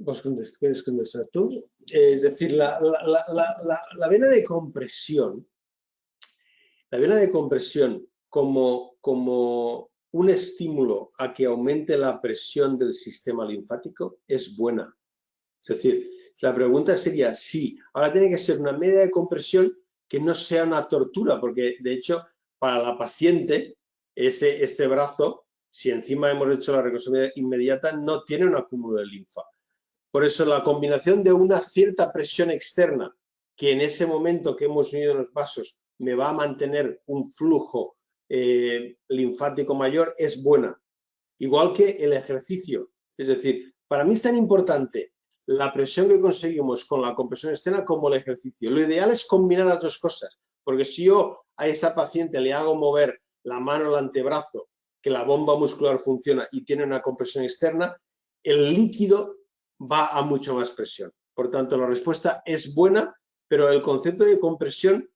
¿Vos quieres contestar tú? Es decir, la vena de compresión, como un estímulo a que aumente la presión del sistema linfático es buena. Es decir, la pregunta sería sí. Ahora tiene que ser una medida de compresión que no sea una tortura, porque de hecho para la paciente este brazo, si encima hemos hecho la reconstrucción inmediata, no tiene un acúmulo de linfa. Por eso la combinación de una cierta presión externa, que en ese momento que hemos unido los vasos me va a mantener un flujo linfático mayor, es buena. Igual que el ejercicio. Es decir, para mí es tan importante la presión que conseguimos con la compresión externa como el ejercicio. Lo ideal es combinar las dos cosas, porque si yo a esa paciente le hago mover la mano al antebrazo que la bomba muscular funciona y tiene una compresión externa, el líquido va a mucha más presión. Por tanto, la respuesta es buena, pero el concepto de compresión,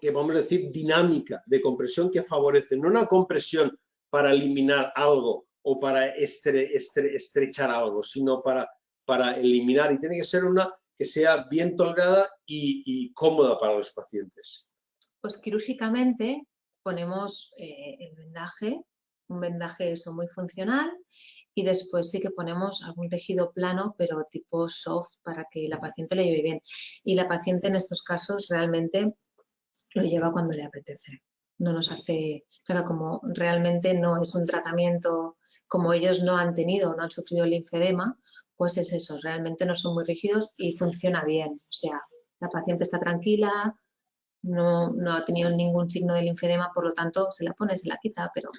que vamos a decir dinámica, de compresión que favorece, no una compresión para eliminar algo o para estrechar algo, sino para eliminar, y tiene que ser una que sea bien tolerada y cómoda para los pacientes. Pues quirúrgicamente ponemos el vendaje, un vendaje eso muy funcional, y después sí que ponemos algún tejido plano, pero tipo soft, para que la paciente lo lleve bien. Y la paciente en estos casos realmente lo lleva cuando le apetece. No nos hace, claro, como realmente no es un tratamiento, como ellos no han tenido, no han sufrido el linfedema, pues es eso, realmente no son muy rígidos y funciona bien. O sea, la paciente está tranquila, no ha tenido ningún signo de linfedema, por lo tanto se la pone, se la quita, pero...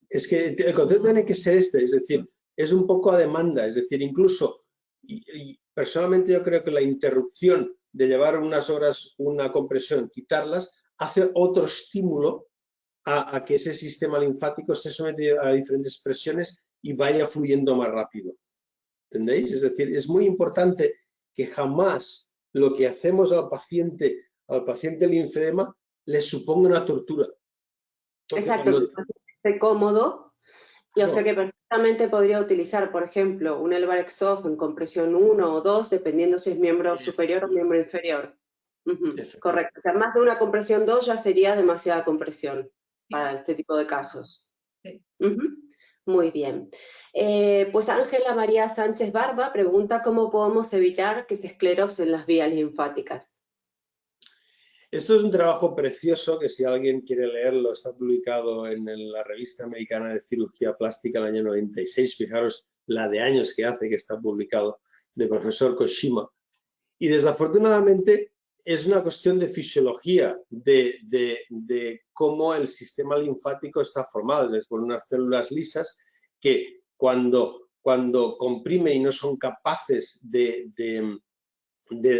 Es que el concepto tiene que ser este, es decir, es un poco a demanda, es decir, incluso, y personalmente yo creo que la interrupción de llevar unas horas una compresión, quitarlas, hace otro estímulo a que ese sistema linfático esté sometido a diferentes presiones y vaya fluyendo más rápido. ¿Entendéis? Es decir, es muy importante que jamás lo que hacemos al paciente linfedema le suponga una tortura. Porque Exacto, cuando... que esté cómodo. Y o No. sea que perfectamente podría utilizar, por ejemplo, un Elvarec Soft en compresión 1 o 2, dependiendo si es miembro superior o miembro inferior. Correcto. O sea, más de una compresión 2 ya sería demasiada compresión para este tipo de casos. Sí. Muy bien. Pues Ángela María Sánchez Barba pregunta cómo podemos evitar que se esclerosen las vías linfáticas. Esto es un trabajo precioso que si alguien quiere leerlo está publicado en la Revista Americana de Cirugía Plástica en el año 96. Fijaros la de años que hace que está publicado, del profesor Koshima. Y desafortunadamente es una cuestión de fisiología, de cómo el sistema linfático está formado. Es por unas células lisas que cuando comprimen y no son capaces de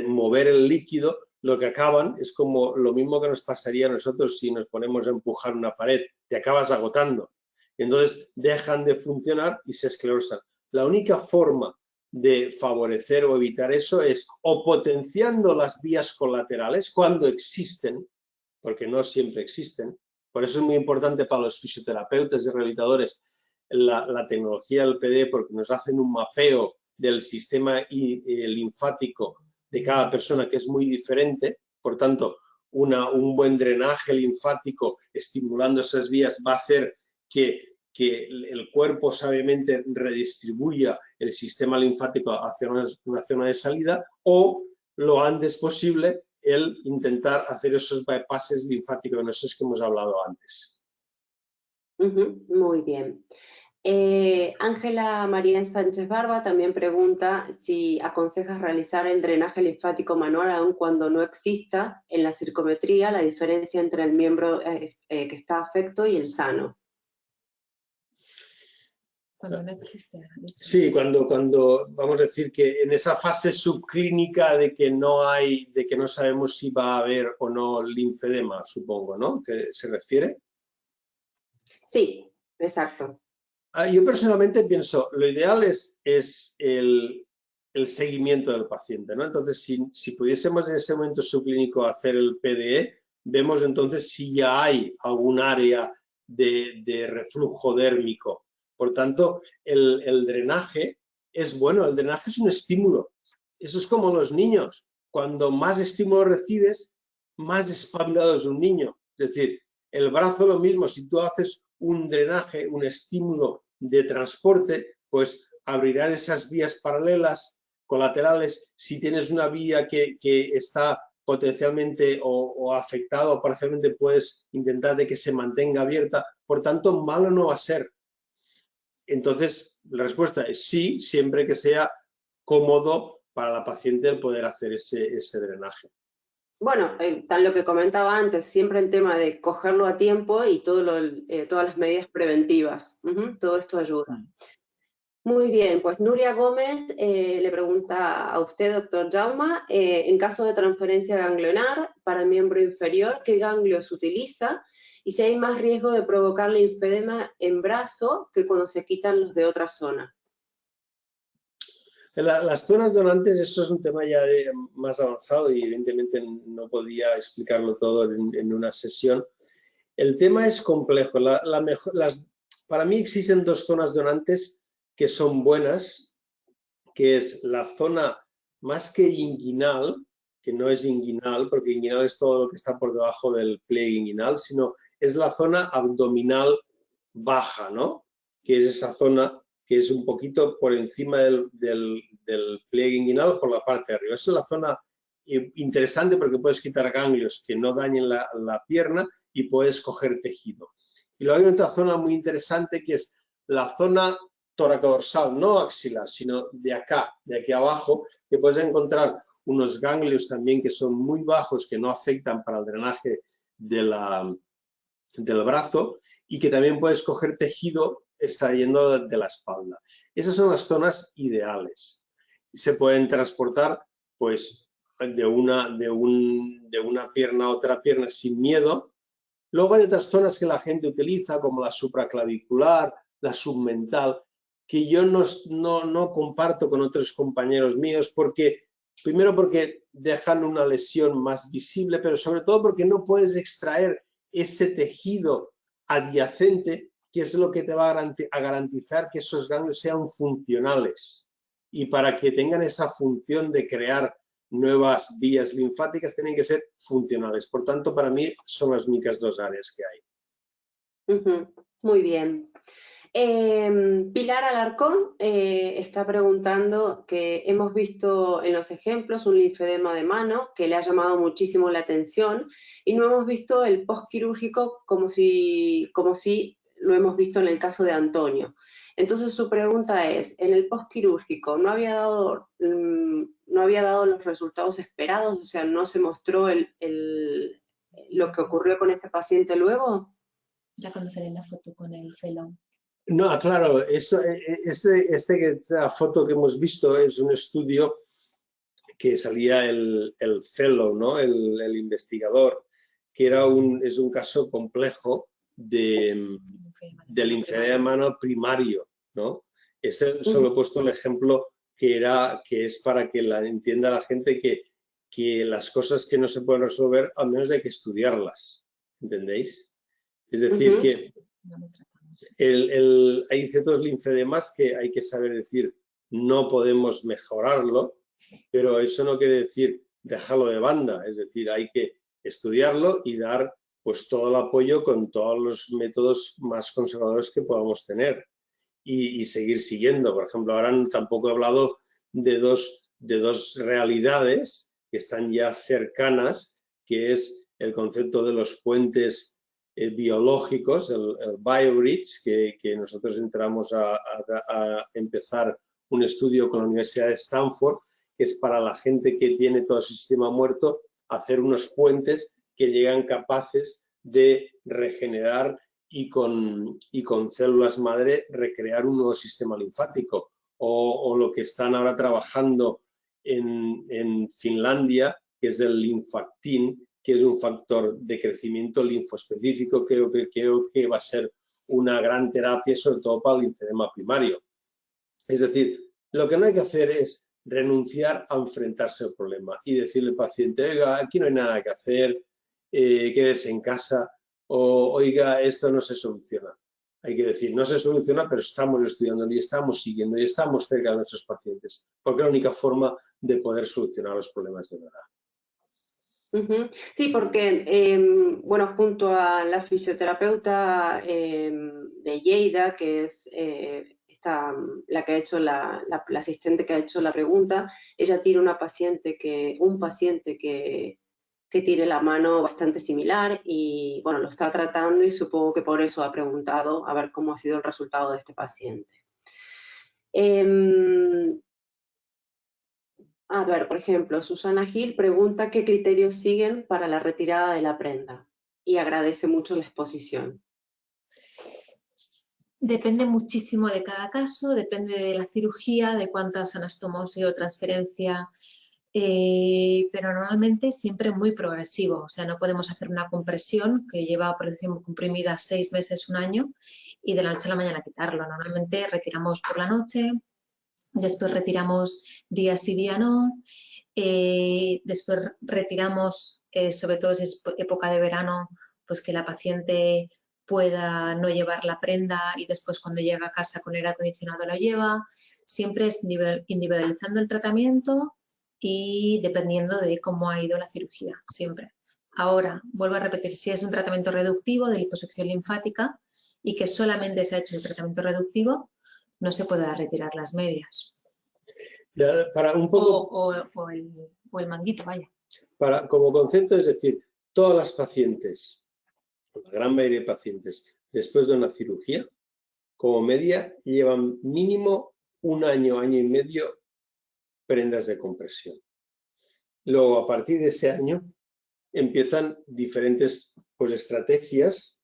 mover el líquido, lo que acaban es como lo mismo que nos pasaría a nosotros si nos ponemos a empujar una pared, te acabas agotando. Entonces dejan de funcionar y se esclerosan. La única forma de favorecer o evitar eso es o potenciando las vías colaterales cuando existen, porque no siempre existen. Por eso es muy importante para los fisioterapeutas y rehabilitadores la tecnología del PD, porque nos hacen un mapeo del sistema linfático de cada persona, que es muy diferente. Por tanto, un buen drenaje linfático estimulando esas vías va a hacer que el cuerpo sabiamente redistribuya el sistema linfático hacia una zona de salida, o lo antes posible el intentar hacer esos bypasses linfáticos, esos que hemos hablado antes. Muy bien. Ángela María Sánchez Barba también pregunta si aconsejas realizar el drenaje linfático manual aun cuando no exista en la circometría la diferencia entre el miembro que está afecto y el sano. Cuando no existe. Sí, cuando vamos a decir que en esa fase subclínica de que no sabemos si va a haber o no linfedema, supongo, ¿no? ¿Que se refiere? Sí, exacto. Yo personalmente pienso, lo ideal es el seguimiento del paciente, ¿no? Entonces, si pudiésemos en ese momento subclínico hacer el PDE, vemos entonces si ya hay algún área de reflujo dérmico. Por tanto, el drenaje es bueno, el drenaje es un estímulo. Eso es como los niños. Cuando más estímulo recibes, más espabilado es un niño. Es decir, el brazo lo mismo, si tú haces un drenaje, un estímulo de transporte, pues abrirán esas vías paralelas, colaterales. Si tienes una vía que está potencialmente o afectada o parcialmente, puedes intentar de que se mantenga abierta. Por tanto, malo no va a ser. Entonces, la respuesta es sí, siempre que sea cómodo para la paciente el poder hacer ese drenaje. Bueno, tal lo que comentaba antes, siempre el tema de cogerlo a tiempo y todas las medidas preventivas. Todo esto ayuda. Muy bien, pues Nuria Gómez le pregunta a usted, doctor Jauma, en caso de transferencia ganglionar para miembro inferior, ¿qué ganglio se utiliza? y si hay más riesgo de provocar linfedema en brazo que cuando se quitan los de otra zona. Las zonas donantes, eso es un tema ya más avanzado y evidentemente no podía explicarlo todo en una sesión. El tema es complejo. Para mí existen dos zonas donantes que son buenas, que es la zona más que inguinal, que no es inguinal, porque inguinal es todo lo que está por debajo del pliegue inguinal, sino es la zona abdominal baja, ¿no? Que es esa zona que es un poquito por encima del pliegue inguinal por la parte de arriba. Esa es la zona interesante porque puedes quitar ganglios que no dañen la pierna y puedes coger tejido. Y luego hay otra zona muy interesante que es la zona toracodorsal, no axilar, sino de acá, de aquí abajo, que puedes encontrar unos ganglios también que son muy bajos, que no afectan para el drenaje del brazo y que también puedes coger tejido extrayendo de la espalda. Esas son las zonas ideales. Se pueden transportar pues de una pierna a otra pierna sin miedo. Luego hay otras zonas que la gente utiliza como la supraclavicular, la submental, que yo no comparto con otros compañeros míos porque, primero porque dejan una lesión más visible, pero sobre todo porque no puedes extraer ese tejido adyacente que es lo que te va a garantizar que esos ganglios sean funcionales. Y para que tengan esa función de crear nuevas vías linfáticas tienen que ser funcionales. Por tanto, para mí son las únicas dos áreas que hay. Muy bien. Pilar Alarcón está preguntando que hemos visto en los ejemplos un linfedema de mano que le ha llamado muchísimo la atención y no hemos visto el postquirúrgico como si lo hemos visto en el caso de Antonio. Entonces su pregunta es, ¿en el postquirúrgico no había dado los resultados esperados? O sea, ¿no se mostró lo que ocurrió con ese paciente luego? Ya cuando sale la foto con el felón. No, claro, esta foto que hemos visto es un estudio que salía el fellow, ¿no? el investigador, que es un caso complejo del linfedema mano primario, ¿no? Solo he puesto el ejemplo que es para que entienda la gente que las cosas que no se pueden resolver, al menos hay que estudiarlas, ¿entendéis? Es decir, que hay ciertos linfedemas que hay que saber decir, no podemos mejorarlo, pero eso no quiere decir dejarlo de banda, es decir, hay que estudiarlo y dar pues todo el apoyo con todos los métodos más conservadores que podamos tener y seguir siguiendo. Por ejemplo, ahora tampoco he hablado de dos realidades que están ya cercanas, que es el concepto de los puentes biológicos, el BioBridge, que nosotros entramos a empezar un estudio con la Universidad de Stanford, que es para la gente que tiene todo su sistema muerto, hacer unos puentes que llegan capaces de regenerar y con células madre recrear un nuevo sistema linfático. O lo que están ahora trabajando en Finlandia, que es el Linfactin, que es un factor de crecimiento linfoespecífico. Creo que va a ser una gran terapia, sobre todo para el linfedema primario. Es decir, lo que no hay que hacer es renunciar a enfrentarse al problema y decirle al paciente, oiga, aquí no hay nada que hacer, quédese en casa, o oiga, esto no se soluciona. Hay que decir, no se soluciona, pero estamos estudiando y estamos siguiendo y estamos cerca de nuestros pacientes, porque es la única forma de poder solucionar los problemas de verdad. Sí, porque, bueno, junto a la fisioterapeuta de Lleida, que es la que ha hecho la asistente que ha hecho la pregunta, ella tiene un paciente que tiene la mano bastante similar y, bueno, lo está tratando y supongo que por eso ha preguntado a ver cómo ha sido el resultado de este paciente. A ver, por ejemplo, Susana Gil pregunta qué criterios siguen para la retirada de la prenda y agradece mucho la exposición. Depende muchísimo de cada caso, depende de la cirugía, de cuántas anastomoses o transferencia pero normalmente siempre muy progresivo. O sea, no podemos hacer una compresión que lleva, por ejemplo, comprimida 6 meses, 1 año y de la noche a la mañana quitarlo. Normalmente retiramos por la noche, después retiramos día sí, día no, después retiramos, sobre todo si es época de verano, pues que la paciente pueda no llevar la prenda y después cuando llega a casa con aire acondicionado lo lleva. Siempre es individualizando el tratamiento y dependiendo de cómo ha ido la cirugía, siempre. Ahora, vuelvo a repetir, si es un tratamiento reductivo de liposucción linfática y que solamente se ha hecho el tratamiento reductivo, no se puede retirar las medias. Ya, para un poco, O el manguito, vaya. como concepto, es decir, todas las pacientes, la gran mayoría de pacientes, después de una cirugía, como media, llevan mínimo 1 año, año y medio prendas de compresión. Luego, a partir de ese año, empiezan diferentes estrategias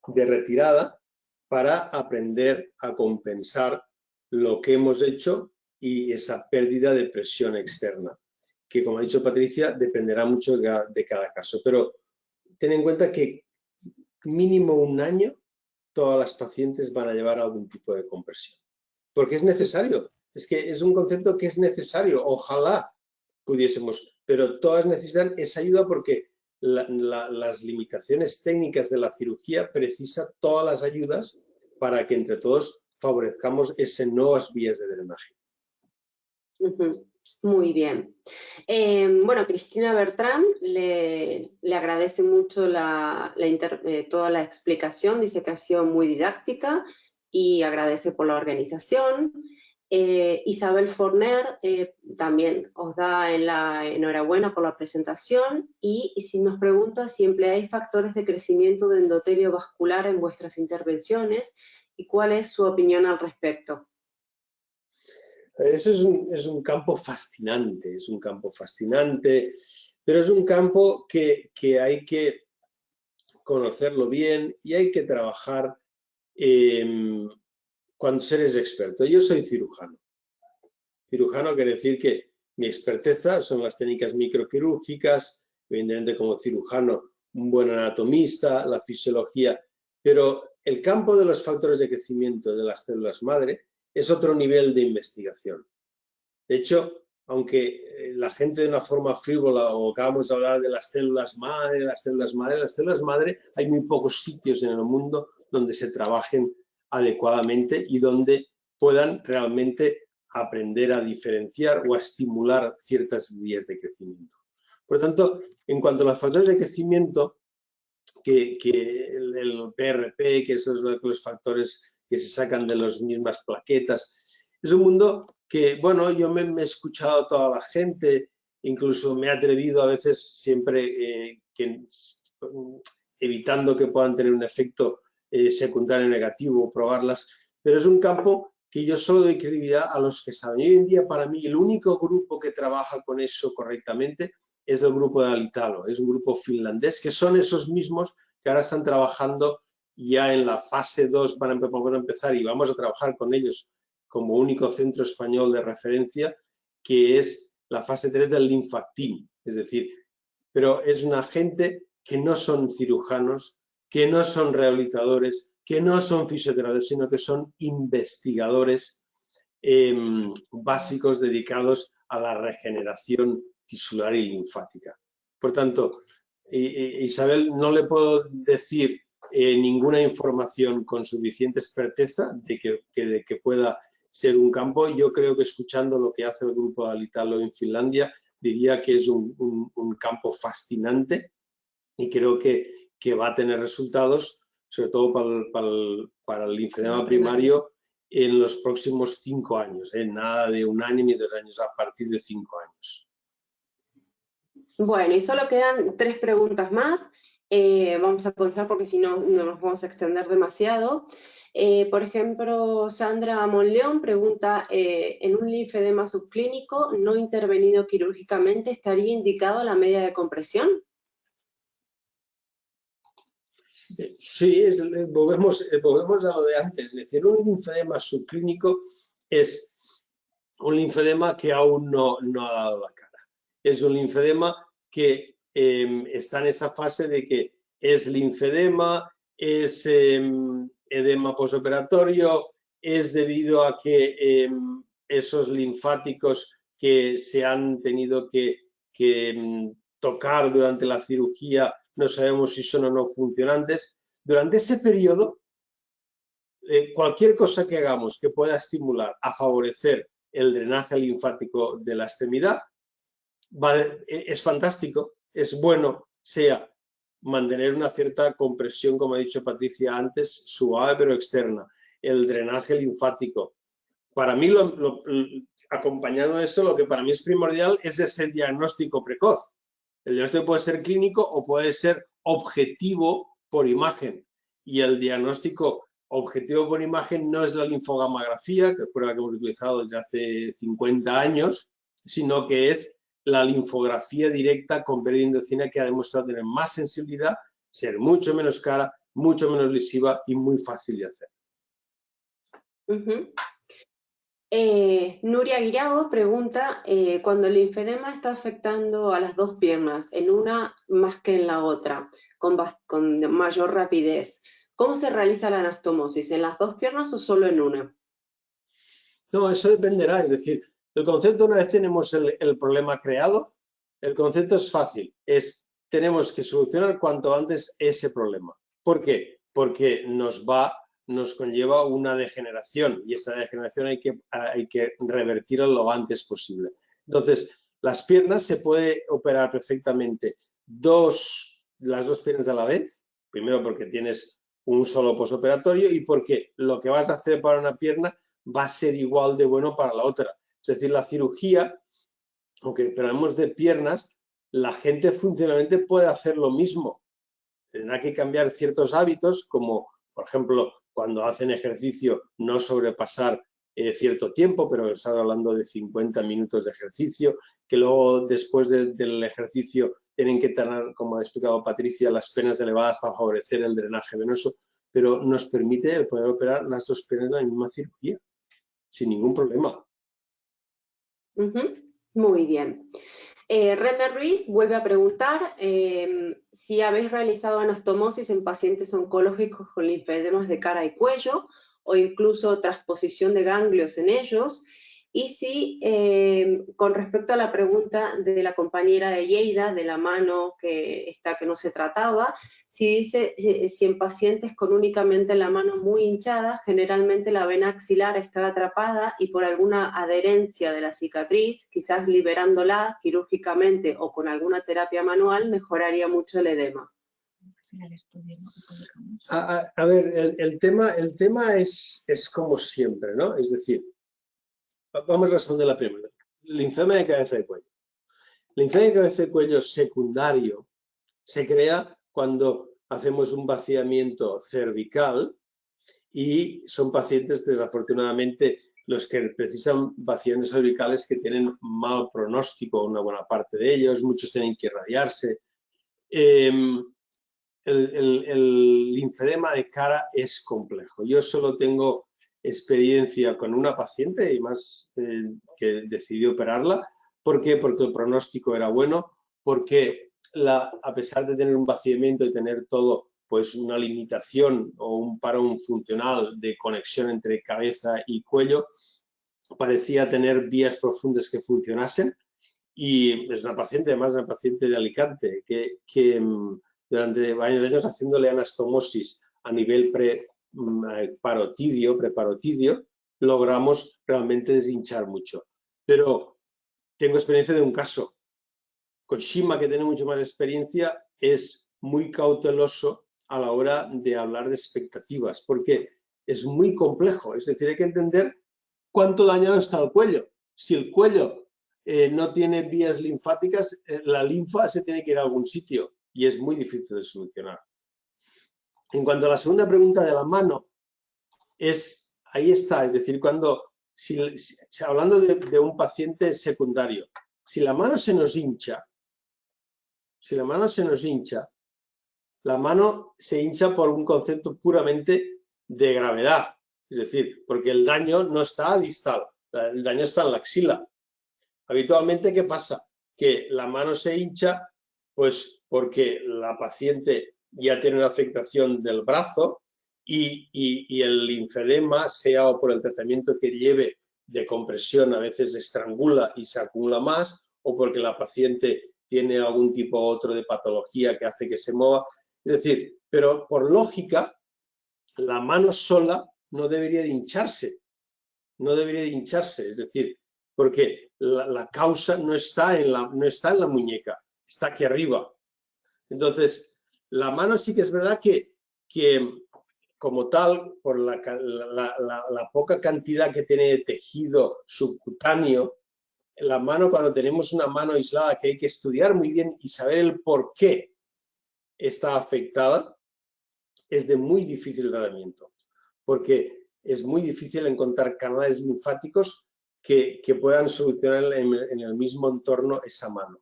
de retirada para aprender a compensar lo que hemos hecho y esa pérdida de presión externa, que como ha dicho Patricia, dependerá mucho de cada caso. Pero ten en cuenta que mínimo 1 año todas las pacientes van a llevar algún tipo de compresión, porque es necesario. Es que es un concepto que es necesario. Ojalá pudiésemos, pero todas necesitan esa ayuda porque las limitaciones técnicas de la cirugía precisan todas las ayudas para que entre todos favorezcamos esas nuevas vías de drenaje. Muy bien. Bueno, Cristina Bertrán le agradece mucho toda la explicación, dice que ha sido muy didáctica y agradece por la organización. Isabel Forner también os da la enhorabuena por la presentación y si nos pregunta si empleáis factores de crecimiento de endotelio vascular en vuestras intervenciones y cuál es su opinión al respecto. Eso es un campo fascinante, pero es un campo que hay que conocerlo bien y hay que trabajar cuando eres experto. Yo soy cirujano. Cirujano quiere decir que mi experteza son las técnicas microquirúrgicas, evidentemente como cirujano, un buen anatomista, la fisiología, pero el campo de los factores de crecimiento de las células madre es otro nivel de investigación. De hecho, aunque la gente de una forma frívola o acabamos de hablar de las células madre, hay muy pocos sitios en el mundo donde se trabajen adecuadamente y donde puedan realmente aprender a diferenciar o a estimular ciertas vías de crecimiento. Por lo tanto, en cuanto a los factores de crecimiento, que el PRP, que esos son los factores que se sacan de las mismas plaquetas, es un mundo que, bueno, yo me he escuchado a toda la gente, incluso me he atrevido a veces siempre evitando que puedan tener un efecto secundario negativo, probarlas, pero es un campo que yo solo doy credibilidad a los que saben. Y hoy en día, para mí, el único grupo que trabaja con eso correctamente es el grupo de Alitalo, es un grupo finlandés, que son esos mismos que ahora están trabajando ya en la fase 2 para empezar y vamos a trabajar con ellos como único centro español de referencia, que es la fase 3 del Linfactin. Es decir, pero es una gente que no son cirujanos, que no son rehabilitadores, que no son fisioterapeutas, sino que son investigadores básicos dedicados a la regeneración tisular y linfática. Por tanto, Isabel, no le puedo decir ninguna información con suficiente experteza de que pueda ser un campo. Yo creo que escuchando lo que hace el grupo de Alitalo en Finlandia, diría que es un campo fascinante y creo que va a tener resultados, sobre todo para el linfedema primario, en los próximos 5 años, nada de 1 año ni 2 años, a partir de 5 años. Bueno, y solo quedan 3 preguntas más. Vamos a comenzar porque si no, no nos vamos a extender demasiado. Por ejemplo, Sandra Monleón pregunta, ¿en un linfedema subclínico no intervenido quirúrgicamente estaría indicado la media de compresión? Sí, volvemos a lo de antes, es decir, un linfedema subclínico es un linfedema que aún no ha dado la cara. es un linfedema que está en esa fase de que es linfedema, es edema posoperatorio, es debido a que esos linfáticos que se han tenido que tocar durante la cirugía no sabemos si son o no funcionantes. Durante ese periodo, cualquier cosa que hagamos que pueda estimular a favorecer el drenaje linfático de la extremidad es fantástico, es bueno, sea mantener una cierta compresión, como ha dicho Patricia antes, suave pero externa, el drenaje linfático. Para mí, acompañado de esto, lo que para mí es primordial es ese diagnóstico precoz. El diagnóstico puede ser clínico o puede ser objetivo por imagen. Y el diagnóstico objetivo por imagen no es la linfogamografía, que es prueba que hemos utilizado desde hace 50 años, sino que es la linfografía directa con periodindocina, que ha demostrado tener más sensibilidad, ser mucho menos cara, mucho menos lesiva y muy fácil de hacer. Nuria Guirao pregunta, cuando el linfedema está afectando a las dos piernas, en una más que en la otra, con mayor rapidez, ¿cómo se realiza la anastomosis? ¿En las dos piernas o solo en una? No, eso dependerá, es decir, el concepto, una vez tenemos el problema creado, el concepto es fácil, tenemos que solucionar cuanto antes ese problema. ¿Por qué? Porque nos conlleva una degeneración y esa degeneración hay que revertirla lo antes posible. Entonces, las piernas se puede operar perfectamente las dos piernas a la vez, primero porque tienes un solo posoperatorio y porque lo que vas a hacer para una pierna va a ser igual de bueno para la otra. Es decir, la cirugía, aunque hablamos de piernas, la gente funcionalmente puede hacer lo mismo. Tendrá que cambiar ciertos hábitos, como por ejemplo, cuando hacen ejercicio, no sobrepasar cierto tiempo, pero estamos hablando de 50 minutos de ejercicio, que luego después del ejercicio tienen que tener, como ha explicado Patricia, las piernas elevadas para favorecer el drenaje venoso, pero nos permite poder operar las dos piernas en la misma cirugía, sin ningún problema. Muy bien. Reme Ruiz vuelve a preguntar si habéis realizado anastomosis en pacientes oncológicos con linfedemas de cara y cuello o incluso transposición de ganglios en ellos, y si con respecto a la pregunta de la compañera de Lleida, de la mano que no se trataba, si dice si en pacientes con únicamente la mano muy hinchada, generalmente la vena axilar está atrapada y por alguna adherencia de la cicatriz, quizás liberándola quirúrgicamente o con alguna terapia manual, mejoraría mucho el edema. A ver, el tema es como siempre, ¿no? Es decir, vamos a responder la primera. Linfedema de cabeza de cuello. El linfedema de cabeza de cuello secundario se crea cuando hacemos un vaciamiento cervical y son pacientes, desafortunadamente, los que precisan vaciamientos cervicales que tienen mal pronóstico, una buena parte de ellos, muchos tienen que irradiarse. El linfedema de cara es complejo. Yo solo tengo experiencia con una paciente y más que decidí operarla. ¿Por qué? Porque el pronóstico era bueno, porque a pesar de tener un vaciamiento y tener todo, pues una limitación o un parón funcional de conexión entre cabeza y cuello, parecía tener vías profundas que funcionasen. Y es una paciente, además una paciente de Alicante, que durante varios años haciéndole anastomosis a nivel preparotidio, logramos realmente deshinchar mucho. Pero tengo experiencia de un caso. Koshima, que tiene mucho más experiencia, es muy cauteloso a la hora de hablar de expectativas, porque es muy complejo. Es decir, hay que entender cuánto dañado está el cuello. Si el cuello no tiene vías linfáticas, la linfa se tiene que ir a algún sitio y es muy difícil de solucionar. En cuanto a la segunda pregunta de la mano, ahí está, es decir, hablando de un paciente secundario, si la mano se nos hincha, la mano se hincha por un concepto puramente de gravedad, es decir, porque el daño no está distal, el daño está en la axila. Habitualmente, ¿qué pasa? que la mano se hincha, pues porque la paciente ya tiene una afectación del brazo y el linfedema, sea o por el tratamiento que lleve de compresión, a veces estrangula y se acumula más, o porque la paciente tiene algún tipo u otro de patología que hace que se mueva. Es decir, pero por lógica, la mano sola no debería de hincharse. No debería de hincharse, es decir, porque la causa no está en la muñeca, está aquí arriba. Entonces, la mano sí que es verdad que como tal, por la poca cantidad que tiene de tejido subcutáneo, la mano, cuando tenemos una mano aislada que hay que estudiar muy bien y saber el por qué está afectada, es de muy difícil tratamiento, porque es muy difícil encontrar canales linfáticos que puedan solucionar en el mismo entorno esa mano.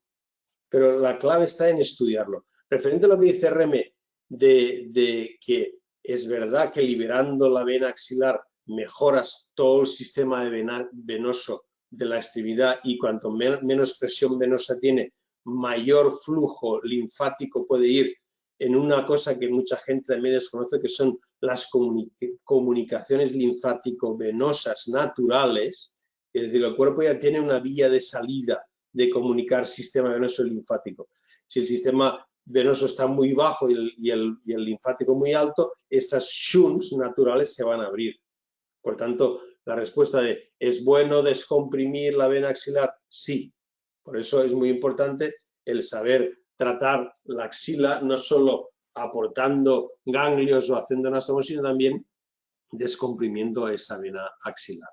Pero la clave está en estudiarlo. Referente a lo que dice Reme, de que es verdad que liberando la vena axilar mejoras todo el sistema venoso de la extremidad y cuanto menos presión venosa tiene, mayor flujo linfático puede ir en una cosa que mucha gente también desconoce, que son las comunicaciones linfático-venosas naturales. Es decir, el cuerpo ya tiene una vía de salida de comunicar sistema venoso y linfático. Si el sistema venoso está muy bajo y el linfático muy alto, estas shunts naturales se van a abrir. Por tanto, la respuesta de ¿es bueno descomprimir la vena axilar? Sí. Por eso es muy importante el saber tratar la axila, no solo aportando ganglios o haciendo anastomosis, sino también descomprimiendo esa vena axilar.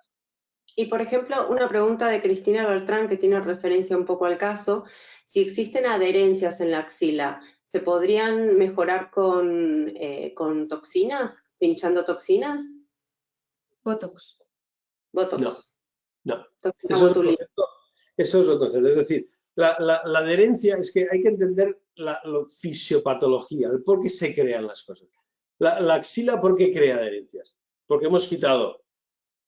Y, por ejemplo, una pregunta de Cristina Beltrán, que tiene referencia un poco al caso. Si existen adherencias en la axila, ¿se podrían mejorar con toxinas, pinchando toxinas? Botox. Botox. No. Toxina Eso es el concepto. Es decir, la adherencia es que hay que entender la fisiopatología, el por qué se crean las cosas. La axila, ¿por qué crea adherencias? Porque hemos quitado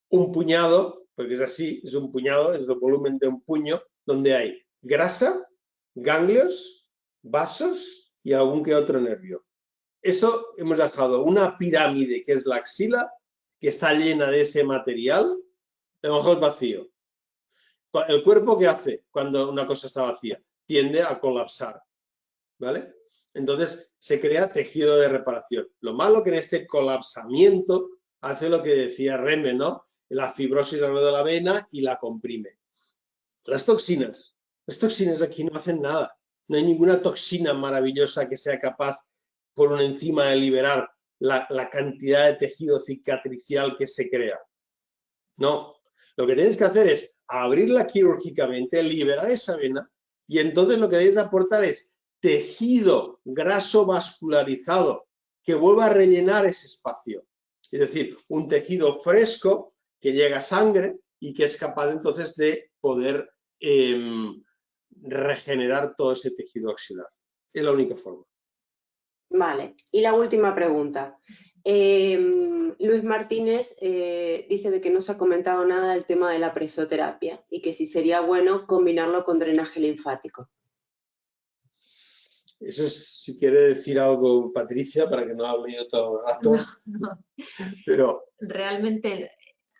un puñado, porque es así, es un puñado, es el volumen de un puño, donde hay grasa, ganglios, vasos y algún que otro nervio. Eso hemos dejado una pirámide, que es la axila, que está llena de ese material, a lo mejor vacío. El cuerpo, ¿qué hace cuando una cosa está vacía? Tiende a colapsar, ¿vale? Entonces se crea tejido de reparación. Lo malo que en este colapsamiento hace lo que decía Reme, ¿no? La fibrosis alrededor de la vena y la comprime. Las toxinas aquí no hacen nada. No hay ninguna toxina maravillosa que sea capaz por una enzima de liberar la cantidad de tejido cicatricial que se crea. No. Lo que tienes que hacer es abrirla quirúrgicamente, liberar esa vena y entonces lo que debes aportar es tejido graso vascularizado que vuelva a rellenar ese espacio. Es decir, un tejido fresco que llega a sangre y que es capaz entonces de poder regenerar todo ese tejido axilar. Es la única forma. Vale. Y la última pregunta. Luis Martínez dice de que no se ha comentado nada del tema de la presoterapia y que si sería bueno combinarlo con drenaje linfático. Eso es, si quiere decir algo, Patricia, para que no hable yo todo el rato. No. Pero realmente,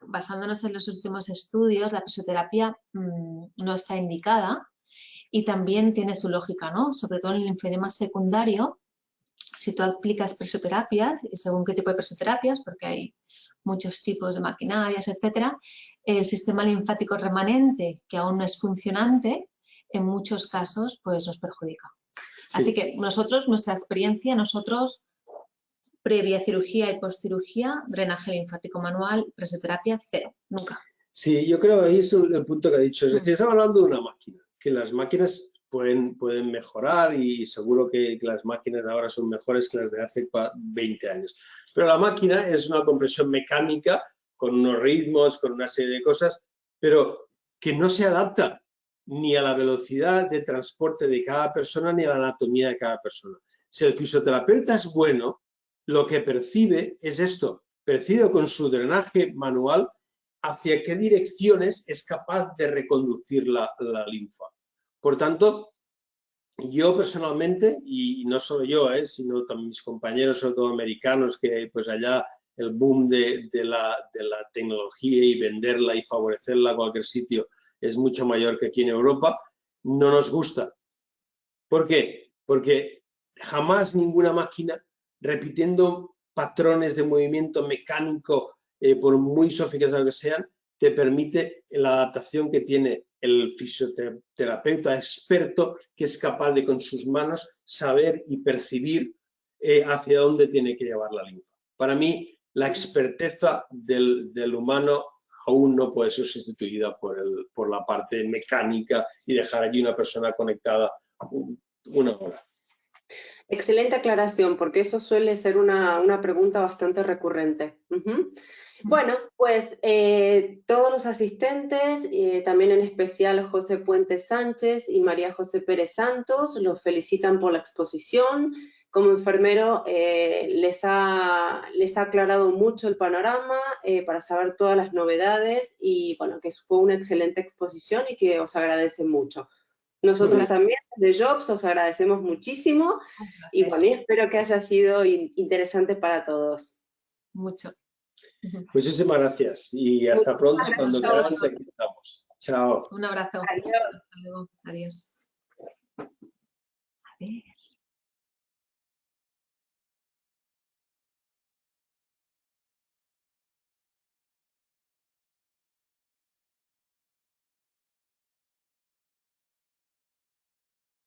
basándonos en los últimos estudios, la presoterapia no está indicada y también tiene su lógica, ¿no? Sobre todo en el linfedema secundario, si tú aplicas presoterapias, y según qué tipo de presoterapias, porque hay muchos tipos de maquinarias, etcétera, el sistema linfático remanente, que aún no es funcionante, en muchos casos pues nos perjudica. sí. Así que nuestra experiencia, previa cirugía y postcirugía, drenaje linfático manual, presoterapia, cero, nunca. Sí, yo creo que ahí es el punto que ha dicho. Es decir, estamos hablando de una máquina, que las máquinas pueden mejorar y seguro que las máquinas de ahora son mejores que las de hace 20 años. Pero la máquina es una compresión mecánica con unos ritmos, con una serie de cosas, pero que no se adapta ni a la velocidad de transporte de cada persona ni a la anatomía de cada persona. Si el fisioterapeuta es bueno, lo que percibe es esto, percibe con su drenaje manual hacia qué direcciones es capaz de reconducir la linfa. Por tanto, yo personalmente, y no solo yo, sino también mis compañeros, sobre todo americanos, que pues allá el boom de la tecnología y venderla y favorecerla a cualquier sitio es mucho mayor que aquí en Europa, no nos gusta. ¿Por qué? Porque jamás ninguna máquina, repitiendo patrones de movimiento mecánico, por muy sofisticados que sean, te permite la adaptación que tiene el fisioterapeuta experto, que es capaz de con sus manos saber y percibir hacia dónde tiene que llevar la linfa. Para mí, la experteza del humano aún no puede ser sustituida por la parte mecánica y dejar allí una persona conectada una hora. Excelente aclaración, porque eso suele ser una pregunta bastante recurrente. Bueno, pues todos los asistentes, también en especial José Puente Sánchez y María José Pérez Santos, los felicitan por la exposición. Como enfermero les ha aclarado mucho el panorama para saber todas las novedades y bueno, que fue una excelente exposición y que os agradece mucho. Nosotros también, de Jobs, os agradecemos muchísimo y bueno, espero que haya sido interesante para todos. Mucho. Muchísimas gracias y hasta pronto. Cuando quieras, aquí estamos. Chao. Un abrazo. Adiós. Hasta luego. Adiós. A ver.